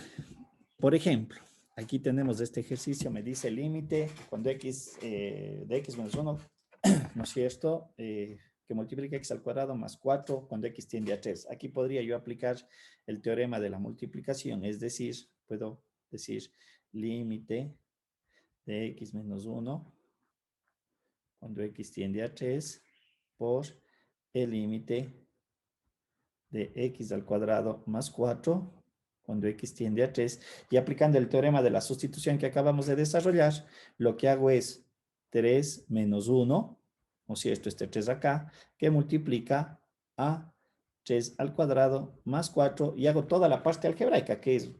por ejemplo, aquí tenemos este ejercicio, me dice el límite cuando x de x menos 1, ¿no es cierto? Que multiplica x al cuadrado más 4 cuando x tiende a 3. Aquí podría yo aplicar el teorema de la multiplicación, es decir, puedo decir límite de x menos 1 cuando x tiende a 3 por el límite de x al cuadrado más 4 cuando x tiende a 3. Y aplicando el teorema de la sustitución que acabamos de desarrollar, lo que hago es 3 menos 1, o si esto este 3 acá, que multiplica a 3 al cuadrado más 4 y hago toda la parte algebraica, que es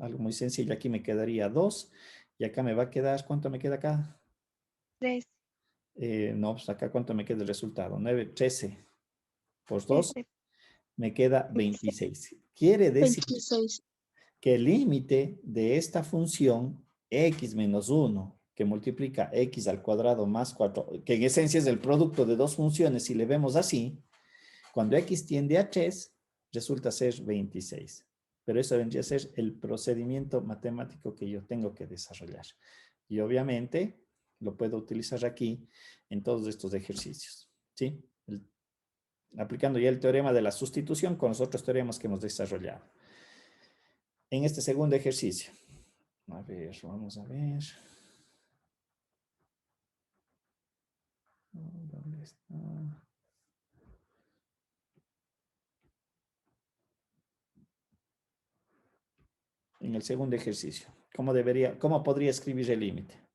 algo muy sencillo. Aquí me quedaría 2 y acá me va a quedar, ¿cuánto me queda acá?
3.
No, pues acá ¿cuánto me queda el resultado? 9, 13 por 2
13.
me queda 26. Quiere decir
26.
que el límite de esta función x menos 1, que multiplica x al cuadrado más 4, que en esencia es el producto de dos funciones, si le vemos así, cuando x tiende a 3, resulta ser 26. Pero eso vendría a ser el procedimiento matemático que yo tengo que desarrollar. Y obviamente lo puedo utilizar aquí en todos estos ejercicios, ¿sí? Aplicando ya el teorema de la sustitución con los otros teoremas que hemos desarrollado. En este segundo ejercicio. A ver, vamos a ver. ¿Dónde está? En el segundo ejercicio. ¿Cómo podría escribir el límite?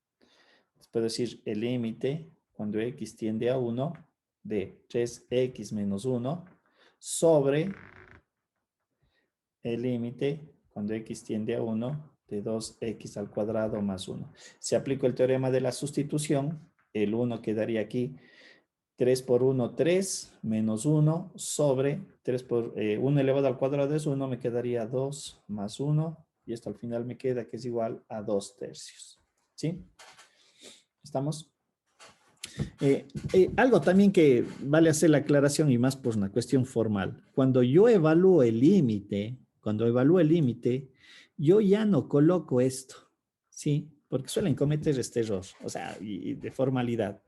Puedo decir el límite cuando x tiende a 1 de 3x menos 1 sobre el límite cuando x tiende a 1 de 2x al cuadrado más 1. Si aplico el teorema de la sustitución, el 1 quedaría aquí 3 por 1, 3, menos 1 sobre 3 por 1 elevado al cuadrado es 1, me quedaría 2 más 1, y esto al final me queda que es igual a 2 tercios. ¿Sí? ¿Estamos? Algo también que vale hacer la aclaración y más por una cuestión formal. Cuando yo evalúo el límite, yo ya no coloco esto, ¿sí? Porque suelen cometer este error, o sea, y de formalidad.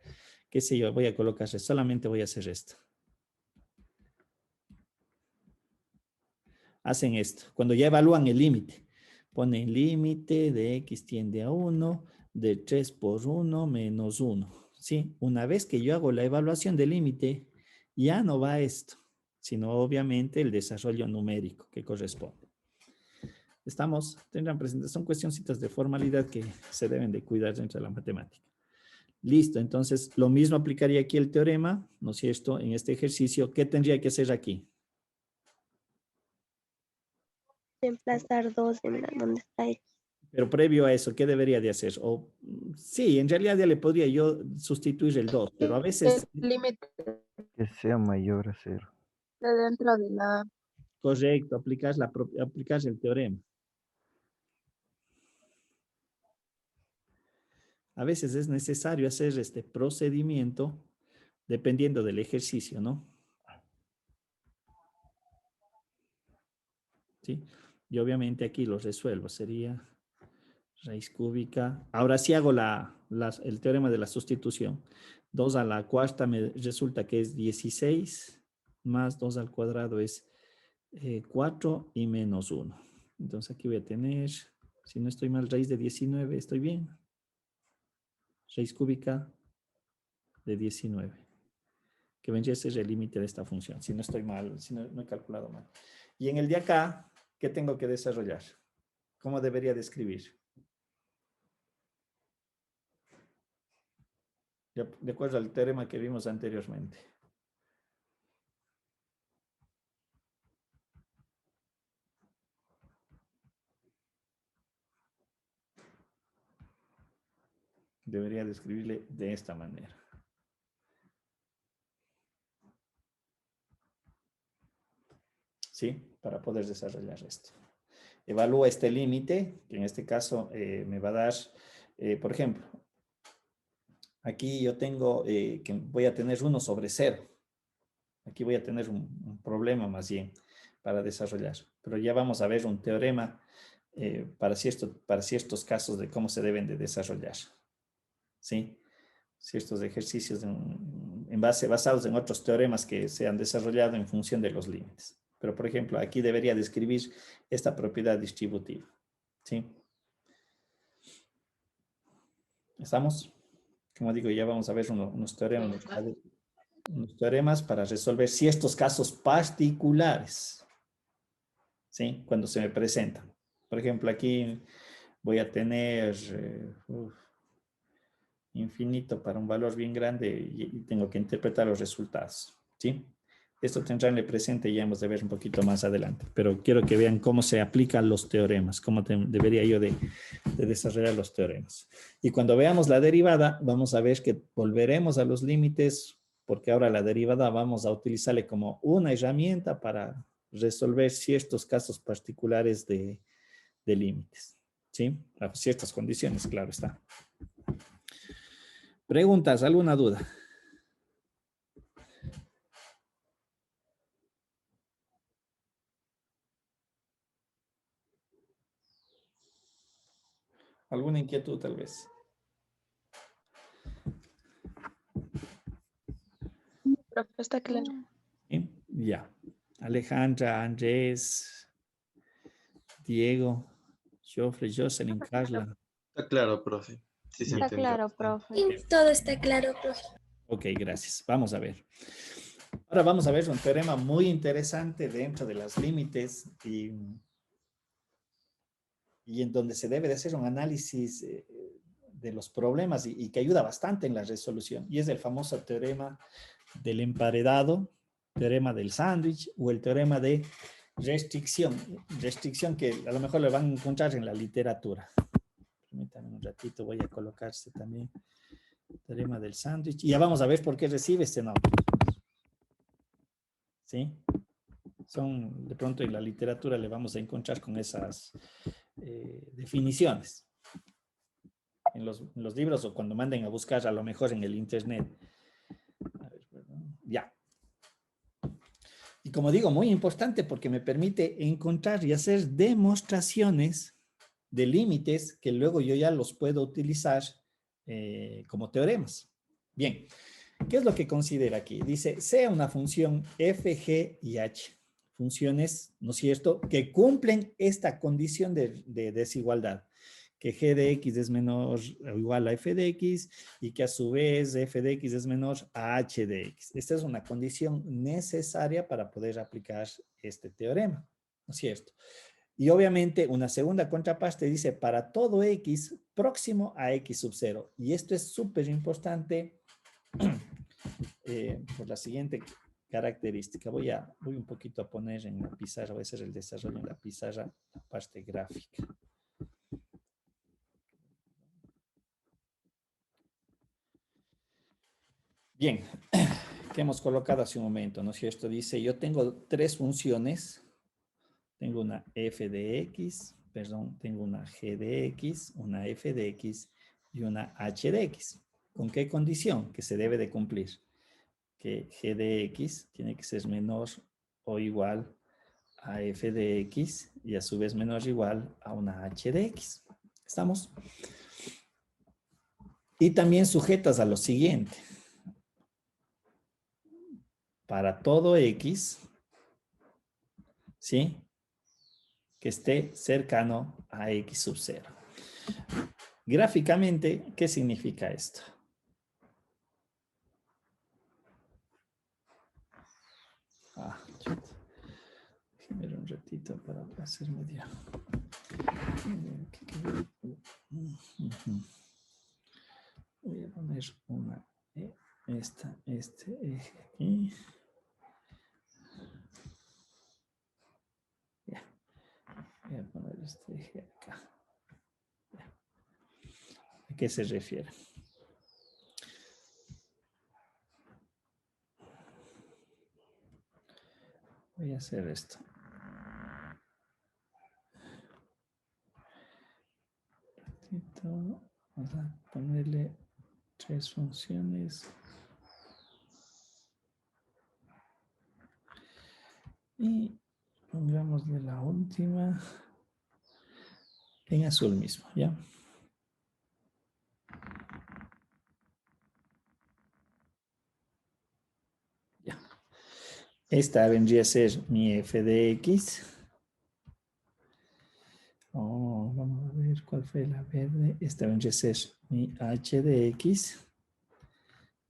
Qué sé yo, voy a colocar, solamente voy a hacer esto. Hacen esto, cuando ya evalúan el límite. Ponen límite de x tiende a 1, de 3 por 1 menos 1. ¿Sí? Una vez que yo hago la evaluación del límite, ya no va esto, sino obviamente el desarrollo numérico que corresponde. ¿Estamos? Tendrán presentes, son cuestioncitas de formalidad que se deben de cuidar dentro de la matemática. Listo, entonces lo mismo aplicaría aquí el teorema, ¿no es cierto? En este ejercicio, ¿qué tendría que hacer aquí?
Reemplazar 2 en donde está x.
Pero previo a eso, ¿qué debería de hacer? O, sí, en realidad ya le podría yo sustituir el 2, pero a veces...
El límite
Que sea mayor a 0.
de dentro de la...
Correcto, aplicas el teorema. A veces es necesario hacer este procedimiento dependiendo del ejercicio, ¿no? ¿Sí? Y obviamente aquí lo resuelvo, sería raíz cúbica. Ahora sí hago el teorema de la sustitución. 2 a la cuarta me resulta que es 16, más 2 al cuadrado es 4 y menos 1. Entonces aquí voy a tener, si no estoy mal, raíz de 19, ¿estoy bien? Raíz cúbica de 19. Que vendría a ser el límite de esta función, si no estoy mal, si no he calculado mal. Y en el de acá, ¿qué tengo que desarrollar? ¿Cómo debería describir? De acuerdo al teorema que vimos anteriormente. Debería describirle de esta manera. ¿Sí? Para poder desarrollar esto. Evalúa este límite, que en este caso me va a dar, por ejemplo, aquí yo tengo que voy a tener 1 sobre 0. Aquí voy a tener un problema más bien para desarrollar. Pero ya vamos a ver un teorema para ciertos casos de cómo se deben de desarrollar. ¿Sí? Ciertos ejercicios basados en otros teoremas que se han desarrollado en función de los límites. Pero, por ejemplo, aquí debería describir esta propiedad distributiva. ¿Sí? ¿Estamos? Como digo, ya vamos a ver unos teoremas para resolver ciertos casos particulares. ¿Sí? Cuando se me presentan. Por ejemplo, aquí voy a tener infinito para un valor bien grande y tengo que interpretar los resultados. ¿Sí? Esto tendrá en el presente y ya hemos de ver un poquito más adelante. Pero quiero que vean cómo se aplican los teoremas, cómo debería yo de desarrollar los teoremas. Y cuando veamos la derivada, vamos a ver que volveremos a los límites, porque ahora la derivada vamos a utilizarle como una herramienta para resolver ciertos casos particulares de límites. ¿Sí? A ciertas condiciones, claro está. ¿Preguntas? ¿Alguna duda? ¿Alguna inquietud tal vez?
Profe, está claro.
¿Sí? Ya. Alejandra, Andrés, Diego, Jofre, Jocelyn, Carla.
Está claro, profe. Sí, se
Está
entendió.
claro, profe.
Todo está claro, profe.
Ok, gracias. Vamos a ver. Ahora vamos a ver un teorema muy interesante dentro de los límites y en donde se debe de hacer un análisis de los problemas y que ayuda bastante en la resolución. Y es el famoso teorema del emparedado, teorema del sándwich o el teorema de restricción. Restricción que a lo mejor lo van a encontrar en la literatura. Permítanme un ratito, voy a colocarse también teorema del sándwich. Y ya vamos a ver por qué recibe este nombre. ¿Sí? De pronto en la literatura le vamos a encontrar con esas definiciones. En los libros o cuando manden a buscar a lo mejor en el internet. A ver, perdón. Ya. Y como digo, muy importante porque me permite encontrar y hacer demostraciones de límites que luego yo ya los puedo utilizar como teoremas. Bien, ¿qué es lo que considera aquí? Dice, sea una función f, g y h. Funciones, ¿no es cierto?, que cumplen esta condición de desigualdad. Que g de x es menor o igual a f de x y que a su vez f de x es menor a h de x. Esta es una condición necesaria para poder aplicar este teorema, ¿no es cierto? Y obviamente una segunda contraparte dice para todo x próximo a x sub 0. Y esto es súper importante por la siguiente característica. Voy un poquito a poner en la pizarra, voy a hacer el desarrollo en la pizarra, la parte gráfica. Bien, que hemos colocado hace un momento, ¿no es cierto? Dice, yo tengo 3 funciones. Tengo una f de x, perdón, tengo una g de x, una f de x y una h de x. ¿Con qué condición? Que se debe de cumplir. Que g de x tiene que ser menor o igual a f de x y a su vez menor o igual a una h de x. ¿Estamos? Y también sujetas a lo siguiente. Para todo x, ¿sí? Que esté cercano a X sub 0. Gráficamente, ¿qué significa esto? Chuta. Déjame ver un ratito para hacer medio. Voy a poner una, este eje aquí. Ya. Voy a poner este eje acá. Ya. ¿A qué se refiere? Voy a hacer esto. Vamos a ponerle 3 funciones. Y pongámosle la última en azul mismo, ¿ya? Ya. Esta vendría a ser mi f de x. Oh, vamos a ver cuál fue la verde. Esta vendría a ser mi h de x.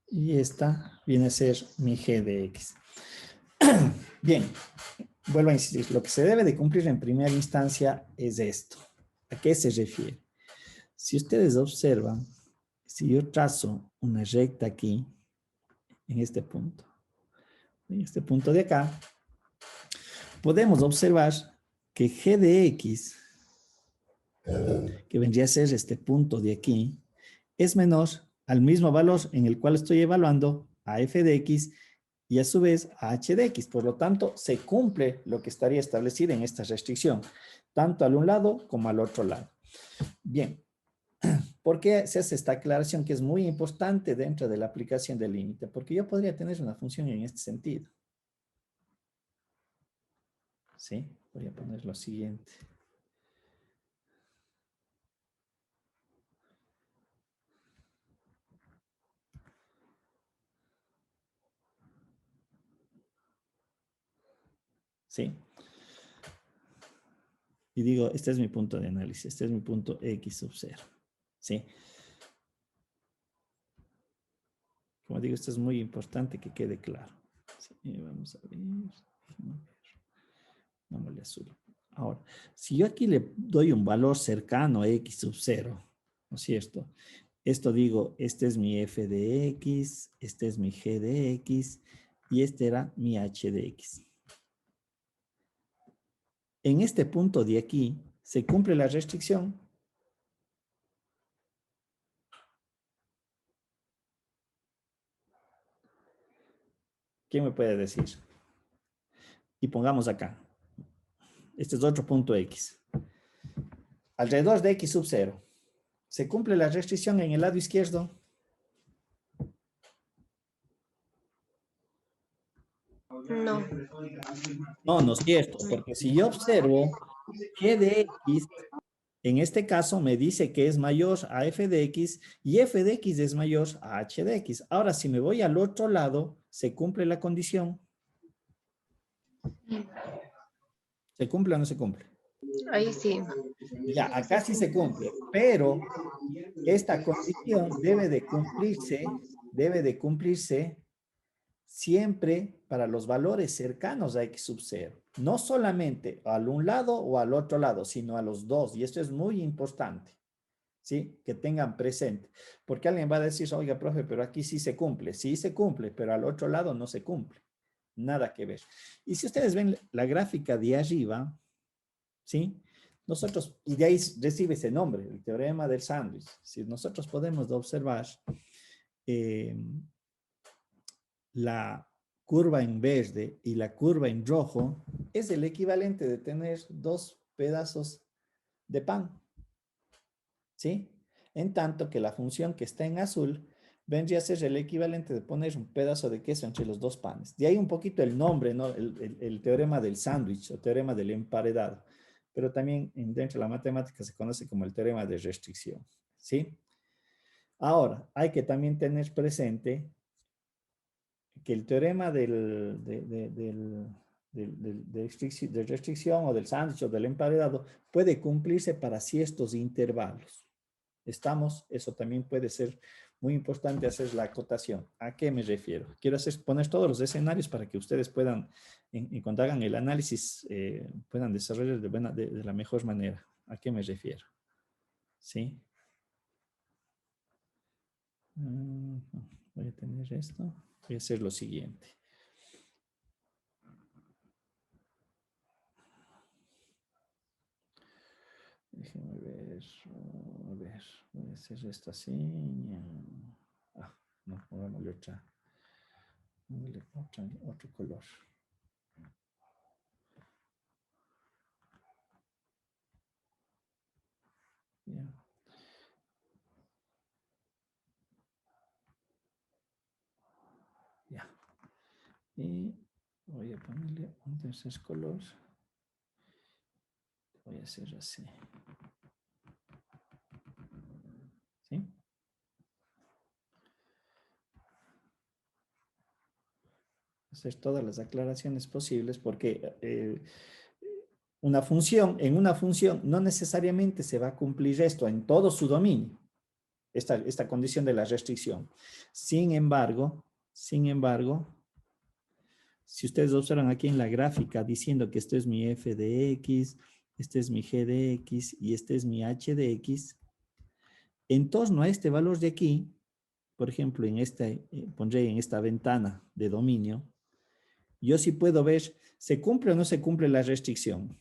Y esta viene a ser mi g de x. Bien, vuelvo a insistir. Lo que se debe de cumplir en primera instancia es esto. ¿A qué se refiere? Si ustedes observan, si yo trazo una recta aquí, en este punto de acá, podemos observar que g de x, que vendría a ser este punto de aquí, es menor al mismo valor en el cual estoy evaluando a f de x y a su vez a h de x. Por lo tanto, se cumple lo que estaría establecido en esta restricción, tanto al un lado como al otro lado. Bien, ¿por qué se hace esta aclaración que es muy importante dentro de la aplicación del límite? Porque yo podría tener una función en este sentido. ¿Sí? Voy a poner lo siguiente. ¿Sí? Y digo, este es mi punto de análisis, este es mi punto x sub 0. ¿Sí? Como digo, esto es muy importante que quede claro. Sí, vamos a ver. Dámosle azul. Ahora, si yo aquí le doy un valor cercano a x sub 0, ¿no es cierto? Esto digo, este es mi f de x, este es mi g de x y este era mi h de x. En este punto de aquí se cumple la restricción. ¿Quién me puede decir? Y pongamos acá. Este es otro punto x. Alrededor de x sub 0. ¿Se cumple la restricción en el lado izquierdo?
No.
No, no es cierto, porque si yo observo g de x, en este caso me dice que es mayor a f de x y f de x es mayor a h de x. Ahora, si me voy al otro lado, ¿se cumple la condición? ¿Se cumple o no se cumple?
Ahí sí.
Ya, acá sí se cumple, pero esta condición debe de cumplirse siempre para los valores cercanos a x sub 0. No solamente al un lado o al otro lado, sino a los dos. Y esto es muy importante, ¿sí? Que tengan presente. Porque alguien va a decir, oiga, profe, pero aquí sí se cumple. Sí se cumple, pero al otro lado no se cumple. Nada que ver. Y si ustedes ven la gráfica de arriba, ¿sí? Nosotros, y de ahí recibe ese nombre, el teorema del sándwich. Si nosotros podemos observar la curva en verde y la curva en rojo, es el equivalente de tener dos pedazos de pan, ¿sí? En tanto que la función que está en azul vendría a ser el equivalente de poner un pedazo de queso entre los dos panes. De ahí un poquito el nombre, ¿no? El teorema del sándwich o teorema del emparedado. Pero también dentro de la matemática se conoce como el teorema de restricción, ¿sí? Ahora, hay que también tener presente que el teorema del de restricción o del sándwich o del emparedado puede cumplirse para ciertos intervalos. ¿Estamos? Eso también puede ser muy importante hacer la acotación. ¿A qué me refiero? Quiero poner todos los escenarios para que ustedes puedan, cuando hagan el análisis, puedan desarrollar de la mejor manera. ¿A qué me refiero? ¿Sí? Voy a tener esto. Voy a hacer lo siguiente. Déjenme ver. A ver, voy a hacer esto así. No, pongámosle otro color. Ya. Ya. Y voy a ponerle un tercer color. Voy a hacer así. ¿Sí? Hacer todas las aclaraciones posibles porque en una función no necesariamente se va a cumplir esto en todo su dominio, esta condición de la restricción. Sin embargo, si ustedes observan aquí en la gráfica diciendo que esto es mi f de x, este es mi g de x y este es mi h de x, en torno a este valor de aquí, por ejemplo, pondré en esta ventana de dominio, yo sí puedo ver, ¿se cumple o no se cumple la restricción?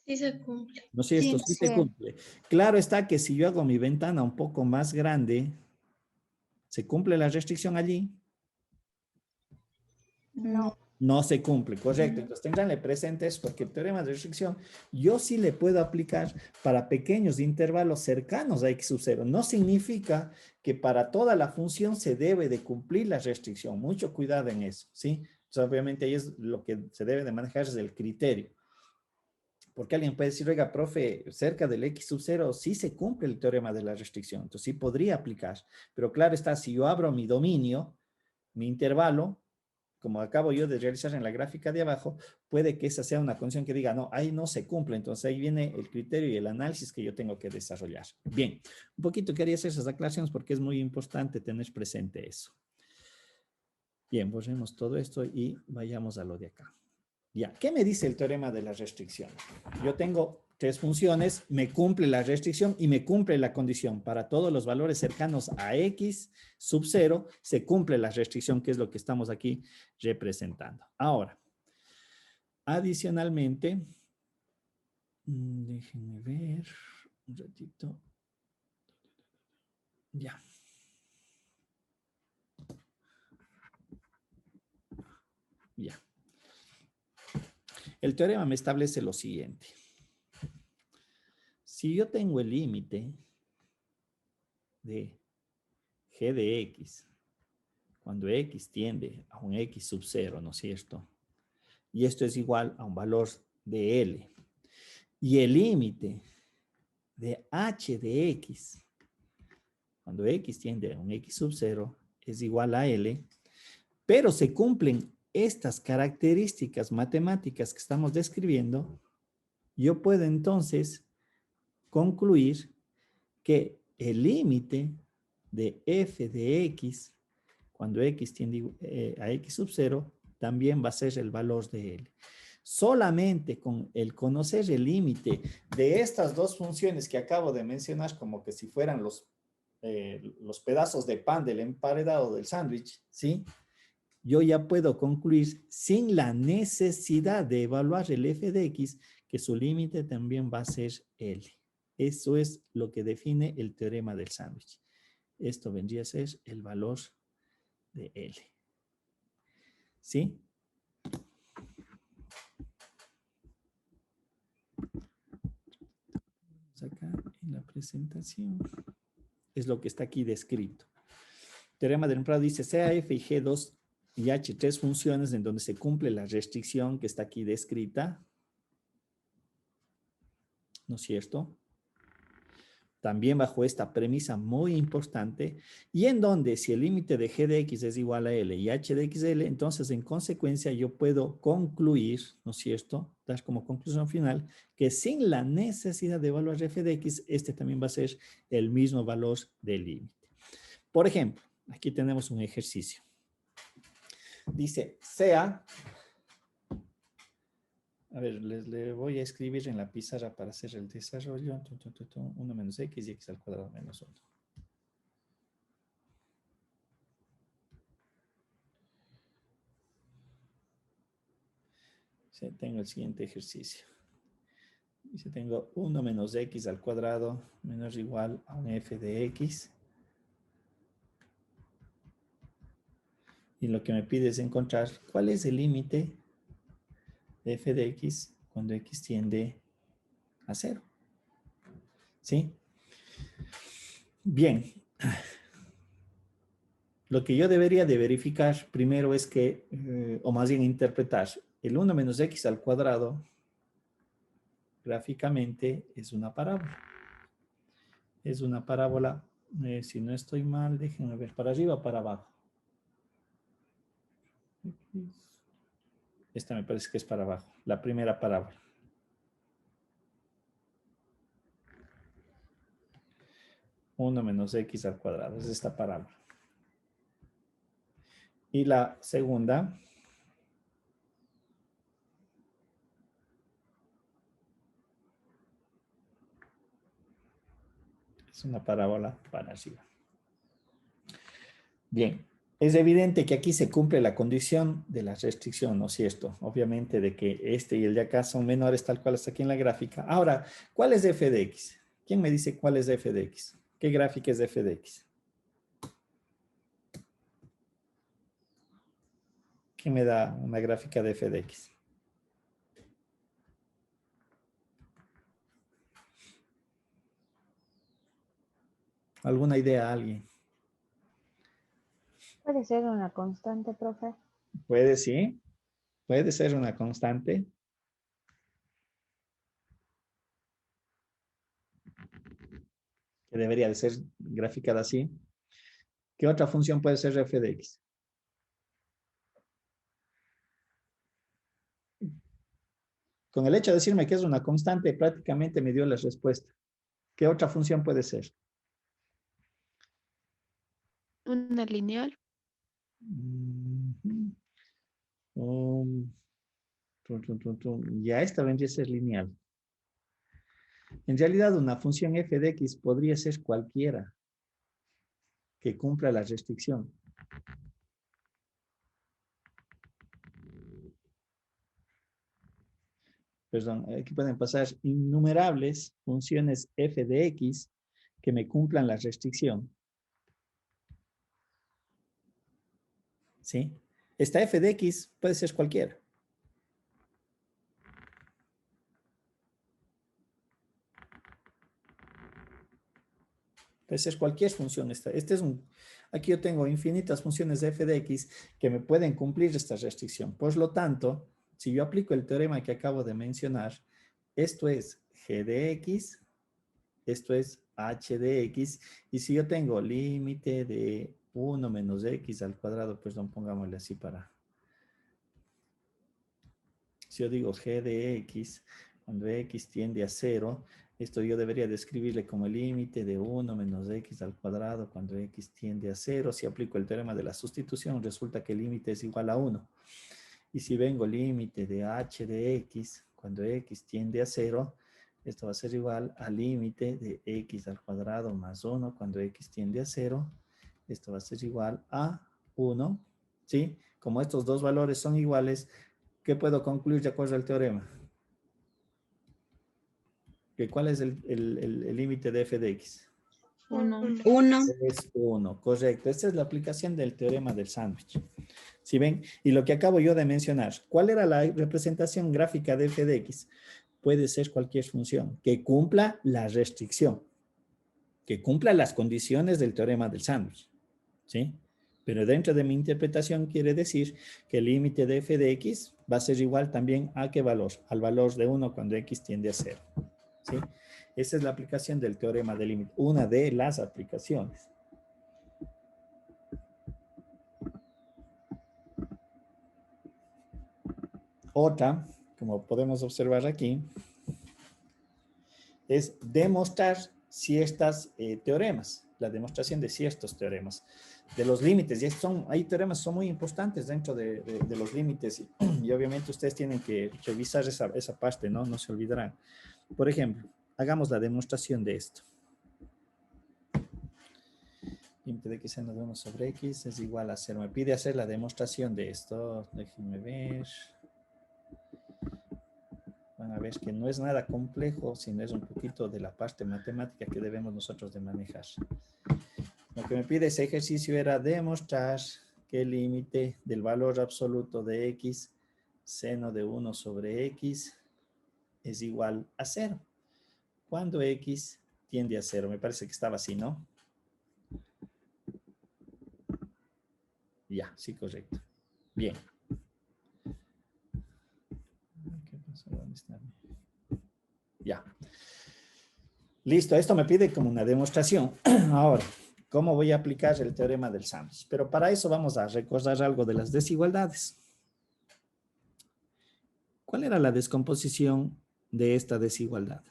Sí se cumple.
¿No es cierto? Sí se cumple. Claro está que si yo hago mi ventana un poco más grande, ¿se cumple la restricción allí?
No.
No se cumple, correcto. Entonces tenganle presentes porque el teorema de restricción yo sí le puedo aplicar para pequeños intervalos cercanos a x sub 0. No significa que para toda la función se debe de cumplir la restricción. Mucho cuidado en eso, ¿sí? Entonces, obviamente ahí es lo que se debe de manejar es el criterio. Porque alguien puede decir, oiga, profe, cerca del x sub 0 sí se cumple el teorema de la restricción. Entonces sí podría aplicar. Pero claro está, si yo abro mi dominio, mi intervalo, como acabo yo de realizar en la gráfica de abajo, puede que esa sea una condición que diga, no, ahí no se cumple. Entonces ahí viene el criterio y el análisis que yo tengo que desarrollar. Bien, un poquito quería hacer esas aclaraciones porque es muy importante tener presente eso. Bien, borremos todo esto y vayamos a lo de acá. Ya, ¿qué me dice el teorema de la restricción? Yo tengo tres funciones, me cumple la restricción y me cumple la condición. Para todos los valores cercanos a x sub 0, se cumple la restricción, que es lo que estamos aquí representando. Ahora, adicionalmente, déjenme ver un ratito. Ya. Ya. El teorema me establece lo siguiente. Si yo tengo el límite de g de x, cuando x tiende a un x sub 0, ¿no es cierto? Y esto es igual a un valor de L. Y el límite de h de x, cuando x tiende a un x sub 0, es igual a L, pero se cumplen estas características matemáticas que estamos describiendo, yo puedo entonces concluir que el límite de f de x, cuando x tiende a x sub 0, también va a ser el valor de L. Solamente con el conocer el límite de estas dos funciones que acabo de mencionar, como que si fueran los pedazos de pan del emparedado del sándwich, ¿sí? Yo ya puedo concluir sin la necesidad de evaluar el f de x, que su límite también va a ser L. Eso es lo que define el teorema del sándwich. Esto vendría a ser el valor de L. ¿Sí? Acá en la presentación es lo que está aquí descrito. Teorema del emperador dice sea f y g2 y h tres funciones en donde se cumple la restricción que está aquí descrita, ¿no es cierto? también bajo esta premisa muy importante, y en donde si el límite de g de x es igual a L y h de x L, entonces en consecuencia yo puedo concluir, ¿no es cierto?, dar como conclusión final, que sin la necesidad de evaluar f de x, este también va a ser el mismo valor del límite. Por ejemplo, aquí tenemos un ejercicio. Dice, sea... A ver, le voy a escribir en la pizarra para hacer el desarrollo. 1 menos x y x al cuadrado menos 1. Sí, tengo el siguiente ejercicio. Dice, tengo 1 menos x al cuadrado menos o igual a un f de x. Y lo que me pide es encontrar cuál es el límite de f de x cuando x tiende a 0. ¿Sí? Bien. Lo que yo debería de verificar primero es que, o más bien interpretar, el 1 menos x al cuadrado gráficamente es una parábola. Es una parábola, si no estoy mal, déjenme ver, para arriba o para abajo. Esta me parece que es para abajo, la primera parábola. Uno menos x al cuadrado, es esta parábola. Y la segunda es una parábola para arriba. Bien, es evidente que aquí se cumple la condición de la restricción, ¿no es cierto? Obviamente de que este y el de acá son menores tal cual está aquí en la gráfica. Ahora, ¿cuál es f de x? ¿Quién me dice cuál es f de x? ¿Qué gráfica es f de x? ¿Quién me da una gráfica de f de x? ¿Alguna idea a alguien?
Puede ser una constante, profe.
Puede, sí. Puede ser una constante. Que debería de ser graficada así. ¿Qué otra función puede ser f de x? Con el hecho de decirme que es una constante, prácticamente me dio la respuesta. ¿Qué otra función puede ser?
Una lineal.
Ya esta vendría a ser lineal. En realidad, una función f de x podría ser cualquiera que cumpla la restricción. Perdón, aquí pueden pasar innumerables funciones f de x que me cumplan la restricción. ¿Sí? Esta f de x puede ser cualquiera. Puede ser cualquier función. Aquí yo tengo infinitas funciones de f de x que me pueden cumplir esta restricción. Por lo tanto, si yo aplico el teorema que acabo de mencionar, esto es g de x, esto es h de x, y si yo tengo límite de 1 menos x al cuadrado, perdón, pongámosle así para... Si yo digo g de x, cuando x tiende a 0, esto yo debería describirle como el límite de 1 menos x al cuadrado cuando x tiende a 0. Si aplico el teorema de la sustitución, resulta que el límite es igual a 1. Y si vengo límite de h de x cuando x tiende a 0, esto va a ser igual al límite de x al cuadrado más 1 cuando x tiende a 0. Esto va a ser igual a 1. ¿Sí? Como estos dos valores son iguales, ¿qué puedo concluir de acuerdo al teorema? ¿Cuál es el límite de f de x?
1.
1.
Es 1, correcto. Esta es la aplicación del teorema del sándwich. ¿Sí ven? Y lo que acabo yo de mencionar, ¿cuál era la representación gráfica de f de x? Puede ser cualquier función que cumpla la restricción, que cumpla las condiciones del teorema del sándwich. ¿Sí? Pero dentro de mi interpretación quiere decir que el límite de f de x va a ser igual también a ¿qué valor? Al valor de 1 cuando x tiende a 0. ¿Sí? Esa es la aplicación del teorema del límite, una de las aplicaciones. Otra, como podemos observar aquí, es demostrar ciertos teoremas, la demostración de ciertos teoremas, de los límites. Y hay teoremas que son muy importantes dentro de los límites y obviamente ustedes tienen que revisar esa parte, ¿no? No se olvidarán. Por ejemplo, hagamos la demostración de esto. Límite de x seno de 1 sobre x es igual a 0. Me pide hacer la demostración de esto. Déjenme ver. Van a ver que no es nada complejo, sino es un poquito de la parte matemática que debemos nosotros de manejar. Lo que me pide ese ejercicio era demostrar que el límite del valor absoluto de x, seno de 1 sobre x, es igual a 0. Cuando x tiende a 0. Me parece que estaba así, ¿no? Ya, sí, correcto. Bien. ¿Qué pasó? ¿Dónde está? Ya. Listo, esto me pide como una demostración. Ahora, ¿cómo voy a aplicar el teorema del sándwich? Pero para eso vamos a recordar algo de las desigualdades. ¿Cuál era la descomposición de esta desigualdad?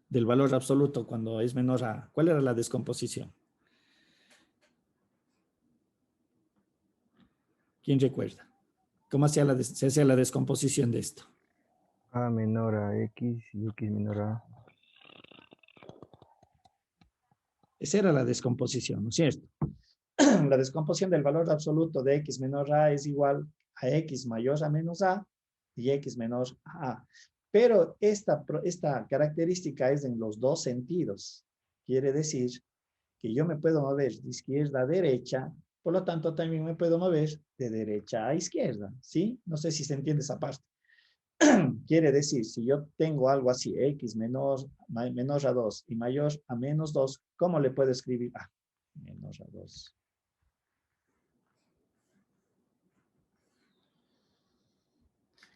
Del valor absoluto cuando es menor a... ¿Cuál era la descomposición? ¿Quién recuerda? ¿Cómo se hacía la descomposición de esto?
A menor a X y X menor a...
Esa era la descomposición, ¿no es cierto? La descomposición del valor absoluto de X menor a es igual a X mayor a menos a y X menor a A. Pero esta característica es en los dos sentidos. Quiere decir que yo me puedo mover de izquierda a derecha, por lo tanto también me puedo mover de derecha a izquierda, ¿sí? No sé si se entiende esa parte. Quiere decir, si yo tengo algo así, X menor a 2 y mayor a menos 2, ¿cómo le puedo escribir? Menor a 2.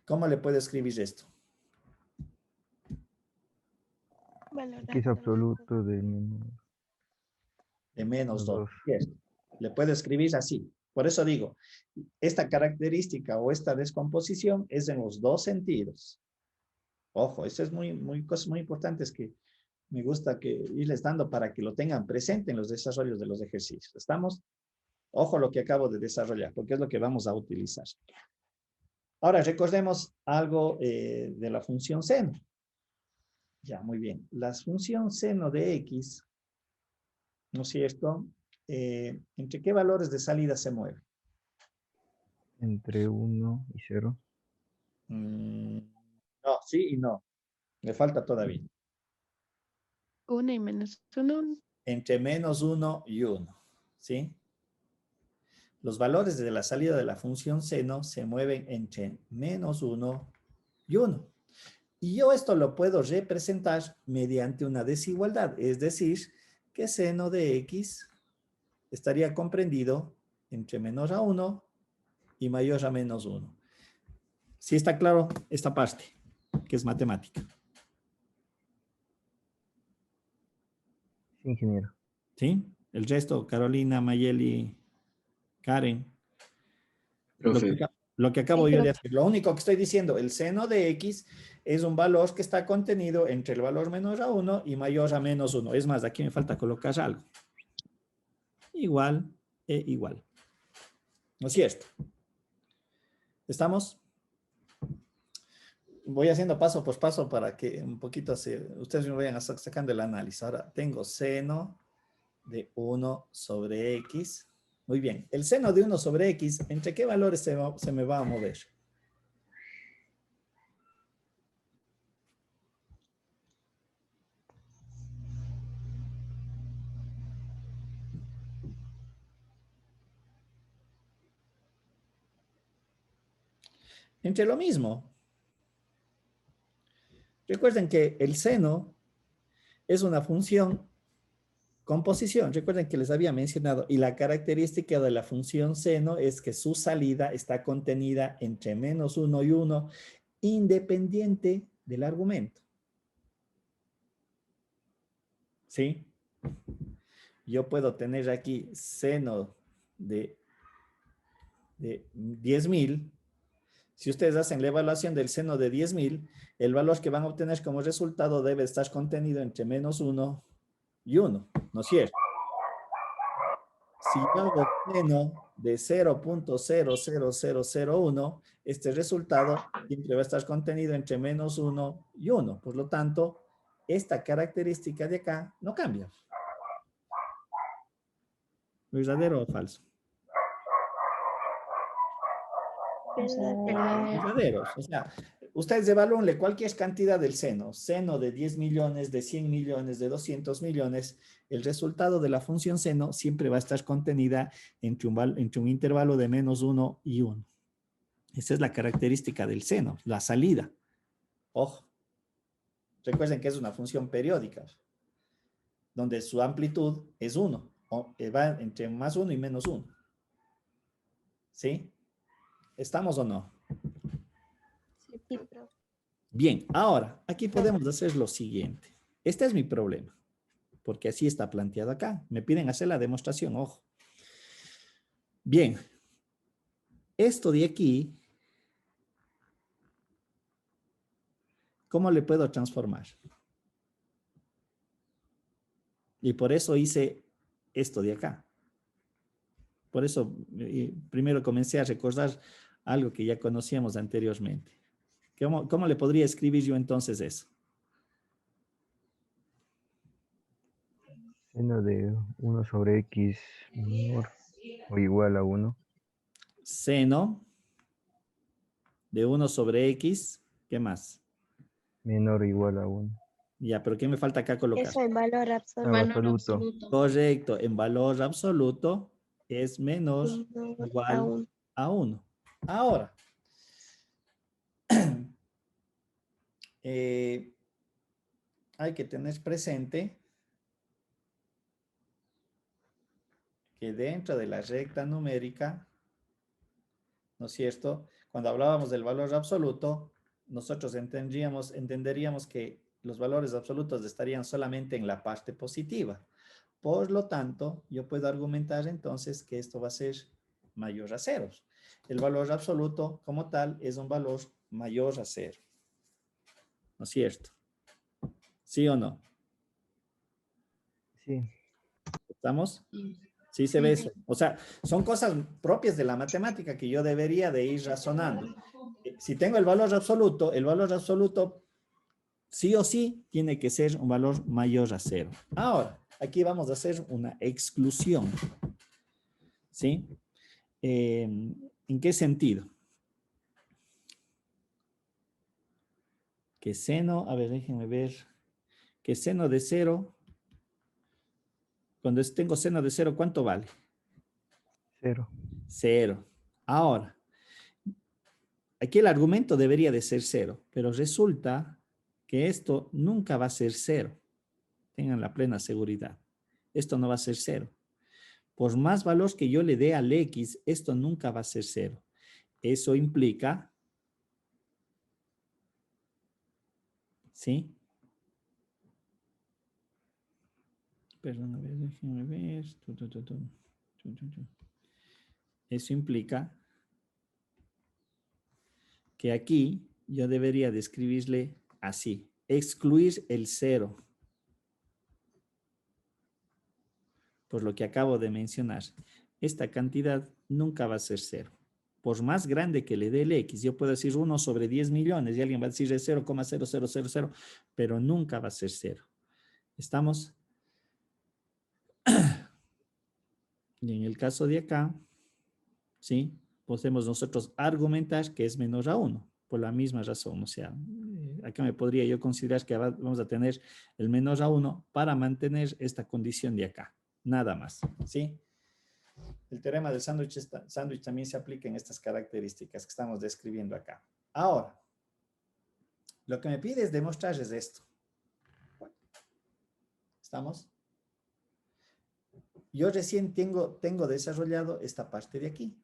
¿Cómo le puedo escribir esto?
X absoluto de menor
De menos 2.
2.
Le puedo escribir así. Por eso digo, esta característica o esta descomposición es en los dos sentidos. Ojo, eso es cosas muy importantes que me gusta que irles dando para que lo tengan presente en los desarrollos de los ejercicios. ¿Estamos? Ojo lo que acabo de desarrollar, porque es lo que vamos a utilizar. Ahora, recordemos algo de la función seno. Ya, muy bien. La función seno de x, ¿no es cierto? ¿Entre qué valores de salida se mueve?
Entre 1 y 0.
No, sí y no. Me falta todavía.
1 y menos 1.
Entre menos 1 y 1. ¿Sí? Los valores de la salida de la función seno se mueven entre menos 1 y 1. Y yo esto lo puedo representar mediante una desigualdad. Es decir, que seno de x estaría comprendido entre menor a 1 y mayor a menos 1. ¿Sí está claro esta parte, que es matemática?
Ingeniero.
¿Sí? El resto, Carolina, Mayeli, Karen.
Profe,
Lo que acabo
Sí,
yo de
profe.
hacer. Lo único que estoy diciendo, el seno de x es un valor que está contenido entre el valor menor a 1 y mayor a menos 1. Es más, aquí me falta colocar algo. Igual e igual. ¿No es cierto? ¿Estamos? Voy haciendo paso por paso para que un poquito ustedes me vayan sacando el análisis. Ahora tengo seno de 1 sobre x. Muy bien. El seno de 1 sobre x, ¿entre qué valores se me va a mover? Entre lo mismo. Recuerden que el seno es una función Composición, recuerden que les había mencionado, y la característica de la función seno es que su salida está contenida entre -1 y 1, independiente del argumento. ¿Sí? Yo puedo tener aquí seno de 10.000. Si ustedes hacen la evaluación del seno de 10.000, el valor que van a obtener como resultado debe estar contenido entre -1 y 1, ¿no es cierto? Si yo hago seno de 0.00001, este resultado siempre va a estar contenido entre -1 y 1. Por lo tanto, esta característica de acá no cambia. ¿Verdadero o falso? Verdaderos. O sea, ustedes evalúenle cualquier cantidad del seno. Seno de 10 millones, de 100 millones, de 200 millones. El resultado de la función seno siempre va a estar contenida entre un intervalo de -1 y 1. Esa es la característica del seno, la salida. Ojo. Recuerden que es una función periódica, donde su amplitud es 1. Va entre +1 y -1. ¿Sí? ¿Estamos o no?
Sí, profe.
Bien, ahora, aquí podemos hacer lo siguiente. Este es mi problema, porque así está planteado acá. Me piden hacer la demostración, ojo. Bien, esto de aquí, ¿cómo le puedo transformar? Y por eso hice esto de acá. Por eso primero comencé a recordar algo que ya conocíamos anteriormente. ¿Cómo le podría escribir yo entonces eso?
Seno de 1 sobre X menor o igual a 1.
Seno de 1 sobre X, ¿qué más?
Menor o igual a 1.
Ya, pero ¿qué me falta acá colocar?
Eso en valor absoluto.
Valor
absoluto.
absoluto.
Correcto, en valor absoluto es menor o
Menor
igual
a 1.
a 1. Ahora, hay que tener presente que dentro de la recta numérica, ¿no es cierto? Cuando hablábamos del valor absoluto, nosotros entenderíamos que los valores absolutos estarían solamente en la parte positiva. Por lo tanto, yo puedo argumentar entonces que esto va a ser mayor a 0. El valor absoluto como tal es un valor mayor a 0. ¿No es cierto? ¿Sí o no?
Sí.
¿Estamos? Sí se ve eso. O sea, son cosas propias de la matemática que yo debería de ir razonando. Si tengo el valor absoluto sí o sí tiene que ser un valor mayor a 0. Ahora, aquí vamos a hacer una exclusión. ¿Sí? ¿En qué sentido? Que seno, a ver, déjenme ver, que seno de 0, cuando tengo seno de 0, ¿cuánto vale?
0.
0. Ahora, aquí el argumento debería de ser 0, pero resulta que esto nunca va a ser 0. Tengan la plena seguridad. Esto no va a ser 0. Por más valor que yo le dé al X, esto nunca va a ser 0. Eso implica, ¿sí? Perdón, a ver, déjenme ver. Eso implica que aquí yo debería de escribirle así. Excluir el 0. Por lo que acabo de mencionar. Esta cantidad nunca va a ser 0. Por más grande que le dé el X, yo puedo decir 1 sobre 10 millones y alguien va a decir 0,0000, pero nunca va a ser 0. ¿Estamos? Y en el caso de acá, ¿sí? Podemos nosotros argumentar que es menor a 1, por la misma razón. O sea, acá me podría yo considerar que vamos a tener el menor a 1 para mantener esta condición de acá. Nada más, ¿sí? El teorema del sándwich también se aplica en estas características que estamos describiendo acá. Ahora, lo que me pide es demostrar es esto. ¿Estamos? yo recién tengo desarrollado esta parte de aquí.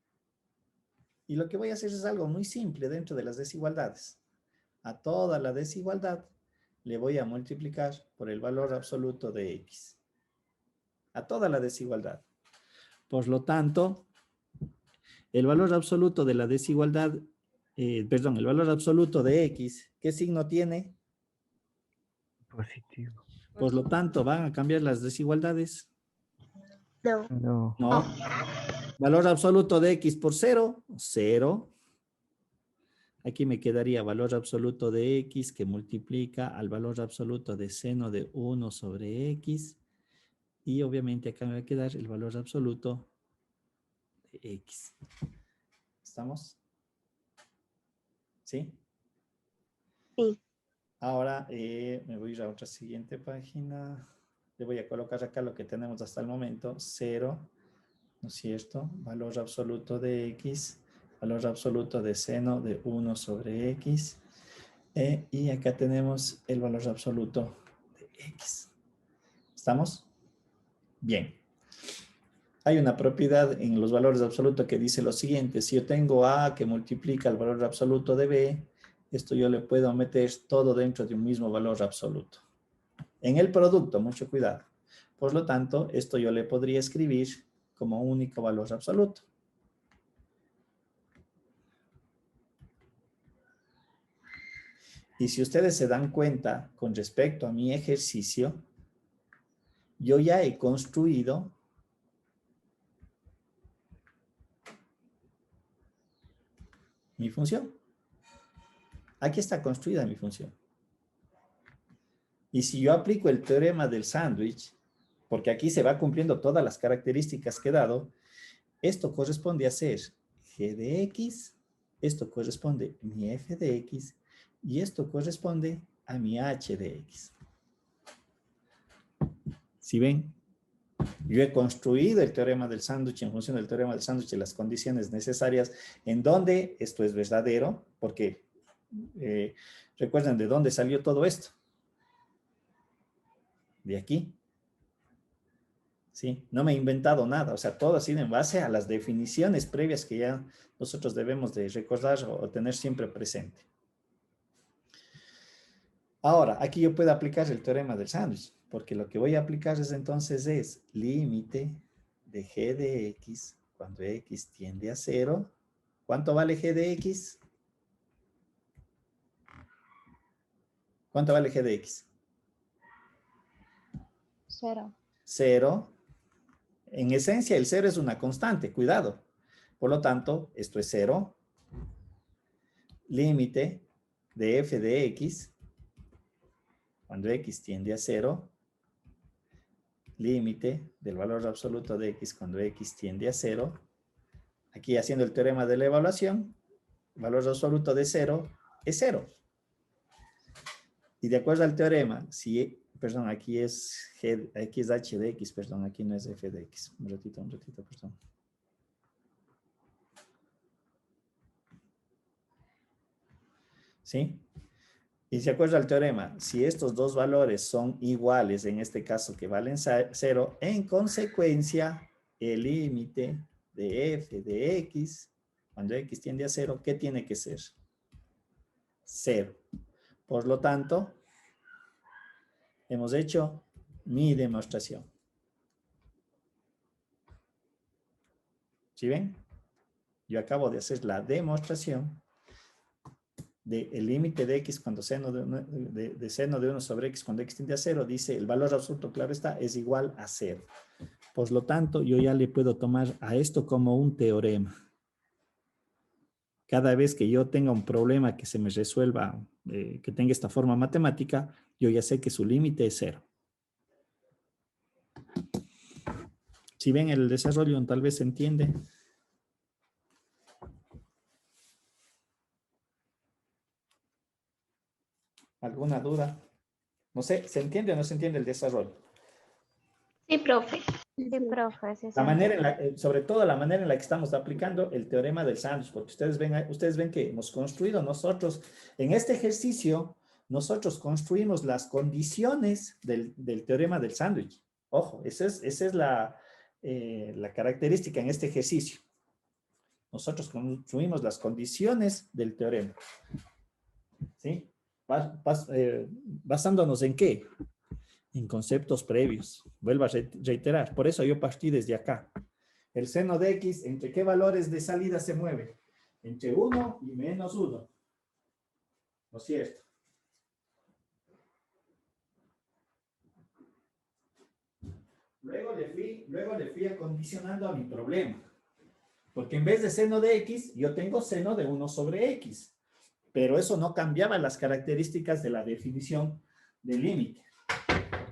Y lo que voy a hacer es algo muy simple dentro de las desigualdades. A toda la desigualdad le voy a multiplicar por el valor absoluto de X. A toda la desigualdad. Por lo tanto, el valor absoluto de la desigualdad, el valor absoluto de X, ¿qué signo tiene?
Positivo.
Por lo tanto, ¿van a cambiar las desigualdades?
No.
No.
No. Valor absoluto de X por 0, 0. Aquí me quedaría valor absoluto de X que multiplica al valor absoluto de seno de 1 sobre X. Y obviamente acá me va a quedar el valor absoluto de X. ¿Estamos? ¿Sí?
Sí.
Ahora me voy a ir a otra siguiente página. Le voy a colocar acá lo que tenemos hasta el momento. 0, ¿no es cierto? Valor absoluto de X. Valor absoluto de seno de 1 sobre X. Y acá tenemos el valor absoluto de X. ¿Estamos? Bien. Hay una propiedad en los valores absolutos que dice lo siguiente. Si yo tengo A que multiplica el valor absoluto de B, esto yo le puedo meter todo dentro de un mismo valor absoluto. En el producto, mucho cuidado. Por lo tanto, esto yo le podría escribir como un único valor absoluto. Y si ustedes se dan cuenta con respecto a mi ejercicio, yo ya he construido mi función. Aquí está construida mi función. Y si yo aplico el teorema del sándwich, porque aquí se va cumpliendo todas las características que he dado, esto corresponde a ser g de x, esto corresponde a mi f de x, y esto corresponde a mi h de x. ¿Sí ven? Yo he construido el teorema del sándwich en función del teorema del sándwich y las condiciones necesarias en donde esto es verdadero, porque recuerden de dónde salió todo esto. De aquí. ¿Sí? No me he inventado nada, o sea, todo ha sido en base a las definiciones previas que ya nosotros debemos de recordar o tener siempre presente. Ahora, aquí yo puedo aplicar el teorema del sándwich, porque lo que voy a aplicar entonces es límite de g de x cuando x tiende a 0. ¿Cuánto vale g de x? ¿Cuánto vale g de x?
0.
0. En esencia, el 0 es una constante, cuidado. Por lo tanto, esto es 0. Límite de f de x cuando x tiende a 0. Límite del valor absoluto de x cuando x tiende a 0. Aquí haciendo el teorema de la evaluación, el valor absoluto de 0 es 0. Y de acuerdo al teorema, si, perdón, aquí es aquí es h de x, perdón, aquí no es f de x. Un ratito, perdón. ¿Sí? Y de acuerdo al teorema, si estos dos valores son iguales, en este caso que valen 0, en consecuencia, el límite de f de x, cuando x tiende a 0, ¿qué tiene que ser? 0. Por lo tanto, hemos hecho mi demostración. ¿Sí ven? Yo acabo de hacer la demostración del límite de x cuando seno de seno de 1 sobre x cuando x tiende a 0, dice el valor absoluto, claro está, es igual a 0. Por lo tanto, yo ya le puedo tomar a esto como un teorema. Cada vez que yo tenga un problema que se me resuelva, que tenga esta forma matemática, yo ya sé que su límite es 0. Si ven el desarrollo, tal vez se entiende. ¿Alguna duda? No sé, ¿se entiende o no se entiende el desarrollo?
Sí, profe.
Sí, profe, sí,
La
sí.
manera sobre todo la manera en la que estamos aplicando el teorema del sándwich, porque ustedes ven que hemos construido nosotros, en este ejercicio, nosotros construimos las condiciones del teorema del sándwich. Ojo, esa es la característica en este ejercicio. Nosotros construimos las condiciones del teorema. ¿Sí? Basándonos en qué? En conceptos previos. Vuelvo a reiterar. Por eso yo partí desde acá. El seno de X, ¿entre qué valores de salida se mueve? Entre 1 y menos 1. ¿No es cierto? Luego le fui acondicionando a mi problema. Porque en vez de seno de X, yo tengo seno de 1 sobre X. Pero eso no cambiaba las características de la definición del límite.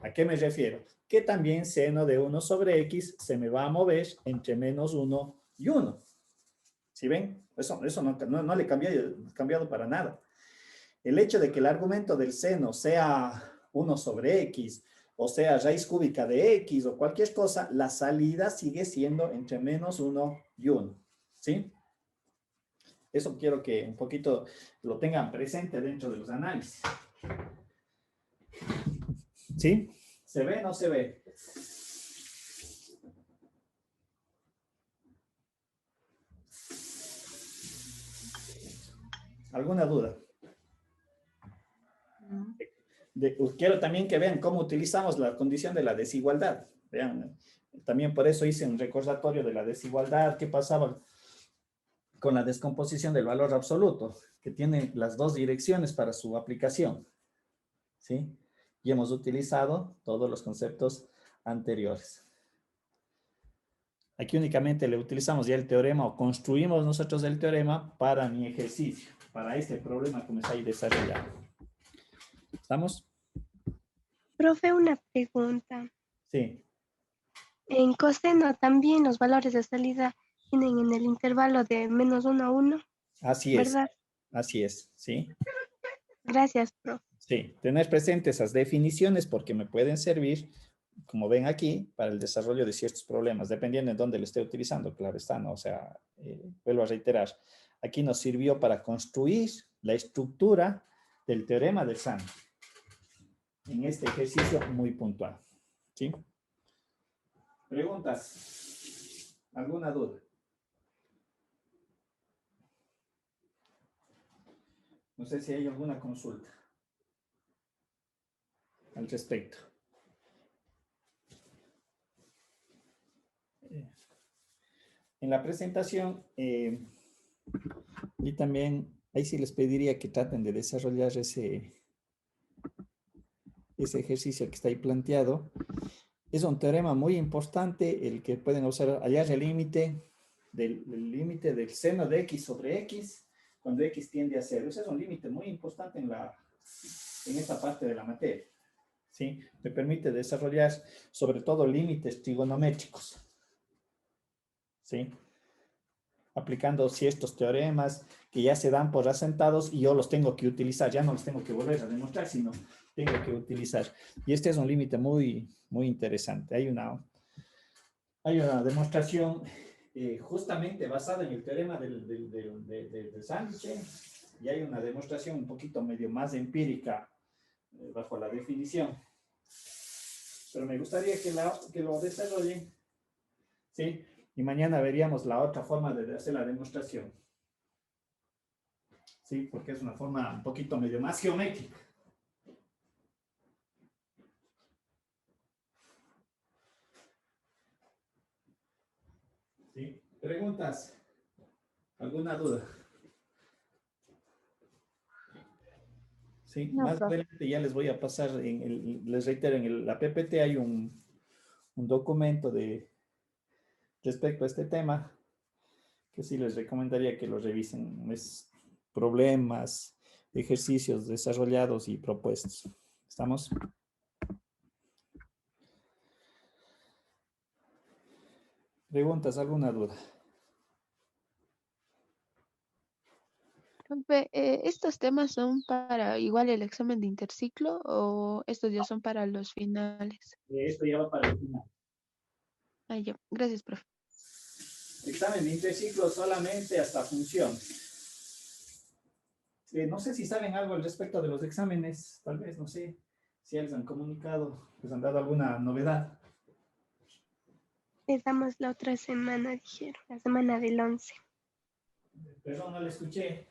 ¿A qué me refiero? Que también seno de 1 sobre X se me va a mover entre menos 1 y 1. ¿Sí ven? Eso no le he cambiado para nada. El hecho de que el argumento del seno sea 1 sobre X, o sea raíz cúbica de X o cualquier cosa, la salida sigue siendo entre menos 1 y 1. ¿Sí? Eso quiero que un poquito lo tengan presente dentro de los análisis. ¿Sí? ¿Se ve o no se ve? ¿Alguna duda? Quiero también que vean cómo utilizamos la condición de la desigualdad. Vean, también por eso hice un recordatorio de la desigualdad. ¿Qué pasaba con la descomposición del valor absoluto? Que tiene las dos direcciones para su aplicación. ¿Sí? Y hemos utilizado todos los conceptos anteriores. Aquí únicamente le utilizamos ya el teorema o construimos nosotros el teorema para mi ejercicio, para este problema que me está ahí desarrollando. ¿Estamos?
Profe, una pregunta.
Sí.
En coseno también los valores de salida tienen en el intervalo de menos 1 a 1.
Así es.
¿Verdad?
Así es, ¿sí?
Gracias, profe.
Sí, tener presente esas definiciones porque me pueden servir, como ven aquí, para el desarrollo de ciertos problemas, dependiendo de dónde lo esté utilizando, claro está, ¿no? O sea, vuelvo a reiterar, aquí nos sirvió para construir la estructura del teorema de Sand en este ejercicio muy puntual, ¿sí? ¿Preguntas? ¿Alguna duda? No sé si hay alguna consulta al respecto. En la presentación, y también, ahí sí les pediría que traten de desarrollar ese ejercicio que está ahí planteado. Es un teorema muy importante, el que pueden observar, hallar el límite del seno de X sobre X, cuando X tiende a 0. Ese es un límite muy importante en esta parte de la materia. ¿Sí? Me permite desarrollar sobre todo límites trigonométricos. ¿Sí? Aplicando ciertos teoremas que ya se dan por asentados y yo los tengo que utilizar, ya no los tengo que volver a demostrar, sino tengo que utilizar. Y este es un límite muy, muy interesante. Hay una demostración justamente basada en el teorema del sándwich, y hay una demostración un poquito medio más empírica bajo la definición. Pero me gustaría que lo desarrollen, ¿sí? Y mañana veríamos la otra forma de hacer la demostración. ¿Sí? Porque es una forma un poquito medio más geométrica. ¿Sí? ¿Preguntas? ¿Alguna duda? Sí,
No,
más
profe.
adelante ya les voy a pasar, les reitero, en la PPT hay un documento respecto a este tema, que sí les recomendaría que lo revisen. Es problemas, ejercicios desarrollados y propuestos. ¿Estamos? ¿Preguntas? ¿Alguna duda?
Profe, ¿estos temas son para igual el examen de interciclo o estos ya son para los finales?
Esto ya va para el final.
Ah, ya. Gracias, profe.
Examen de interciclo solamente hasta función. No sé si saben algo al respecto de los exámenes, tal vez, no sé si les han comunicado, les han dado alguna novedad.
Les damos la otra semana, dijeron, la semana del 11.
Perdón, no le escuché.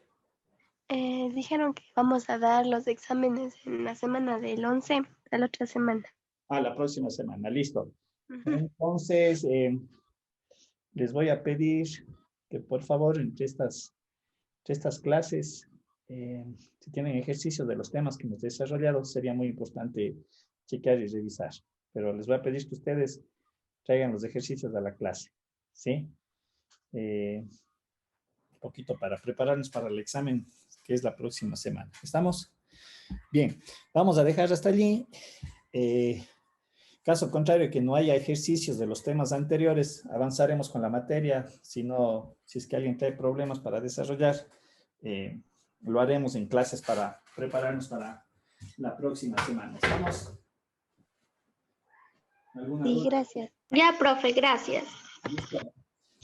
Dijeron que vamos a dar los exámenes en la semana del 11, a la otra semana.
La próxima semana, listo.
Ujú.
Entonces, les voy a pedir que por favor entre estas clases, si tienen ejercicios de los temas que hemos desarrollado, sería muy importante chequear y revisar. Pero les voy a pedir que ustedes traigan los ejercicios de la clase, ¿sí? Un poquito para prepararnos para el examen que es la próxima semana. ¿Estamos? Bien, vamos a dejar hasta allí. Caso contrario, que no haya ejercicios de los temas anteriores, avanzaremos con la materia. Si es que alguien trae problemas para desarrollar, lo haremos en clases para prepararnos para la próxima semana. ¿Estamos? ¿Alguna
Sí,
duda?
gracias.
Ya, profe, gracias.
Listo.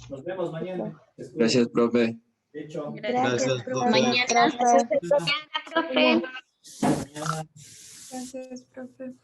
Nos vemos mañana.
Gracias, profe.
De hecho,
Gracias, profe.
Mañana.
Gracias.
Mañana, profe.
mañana.
Gracias, profe.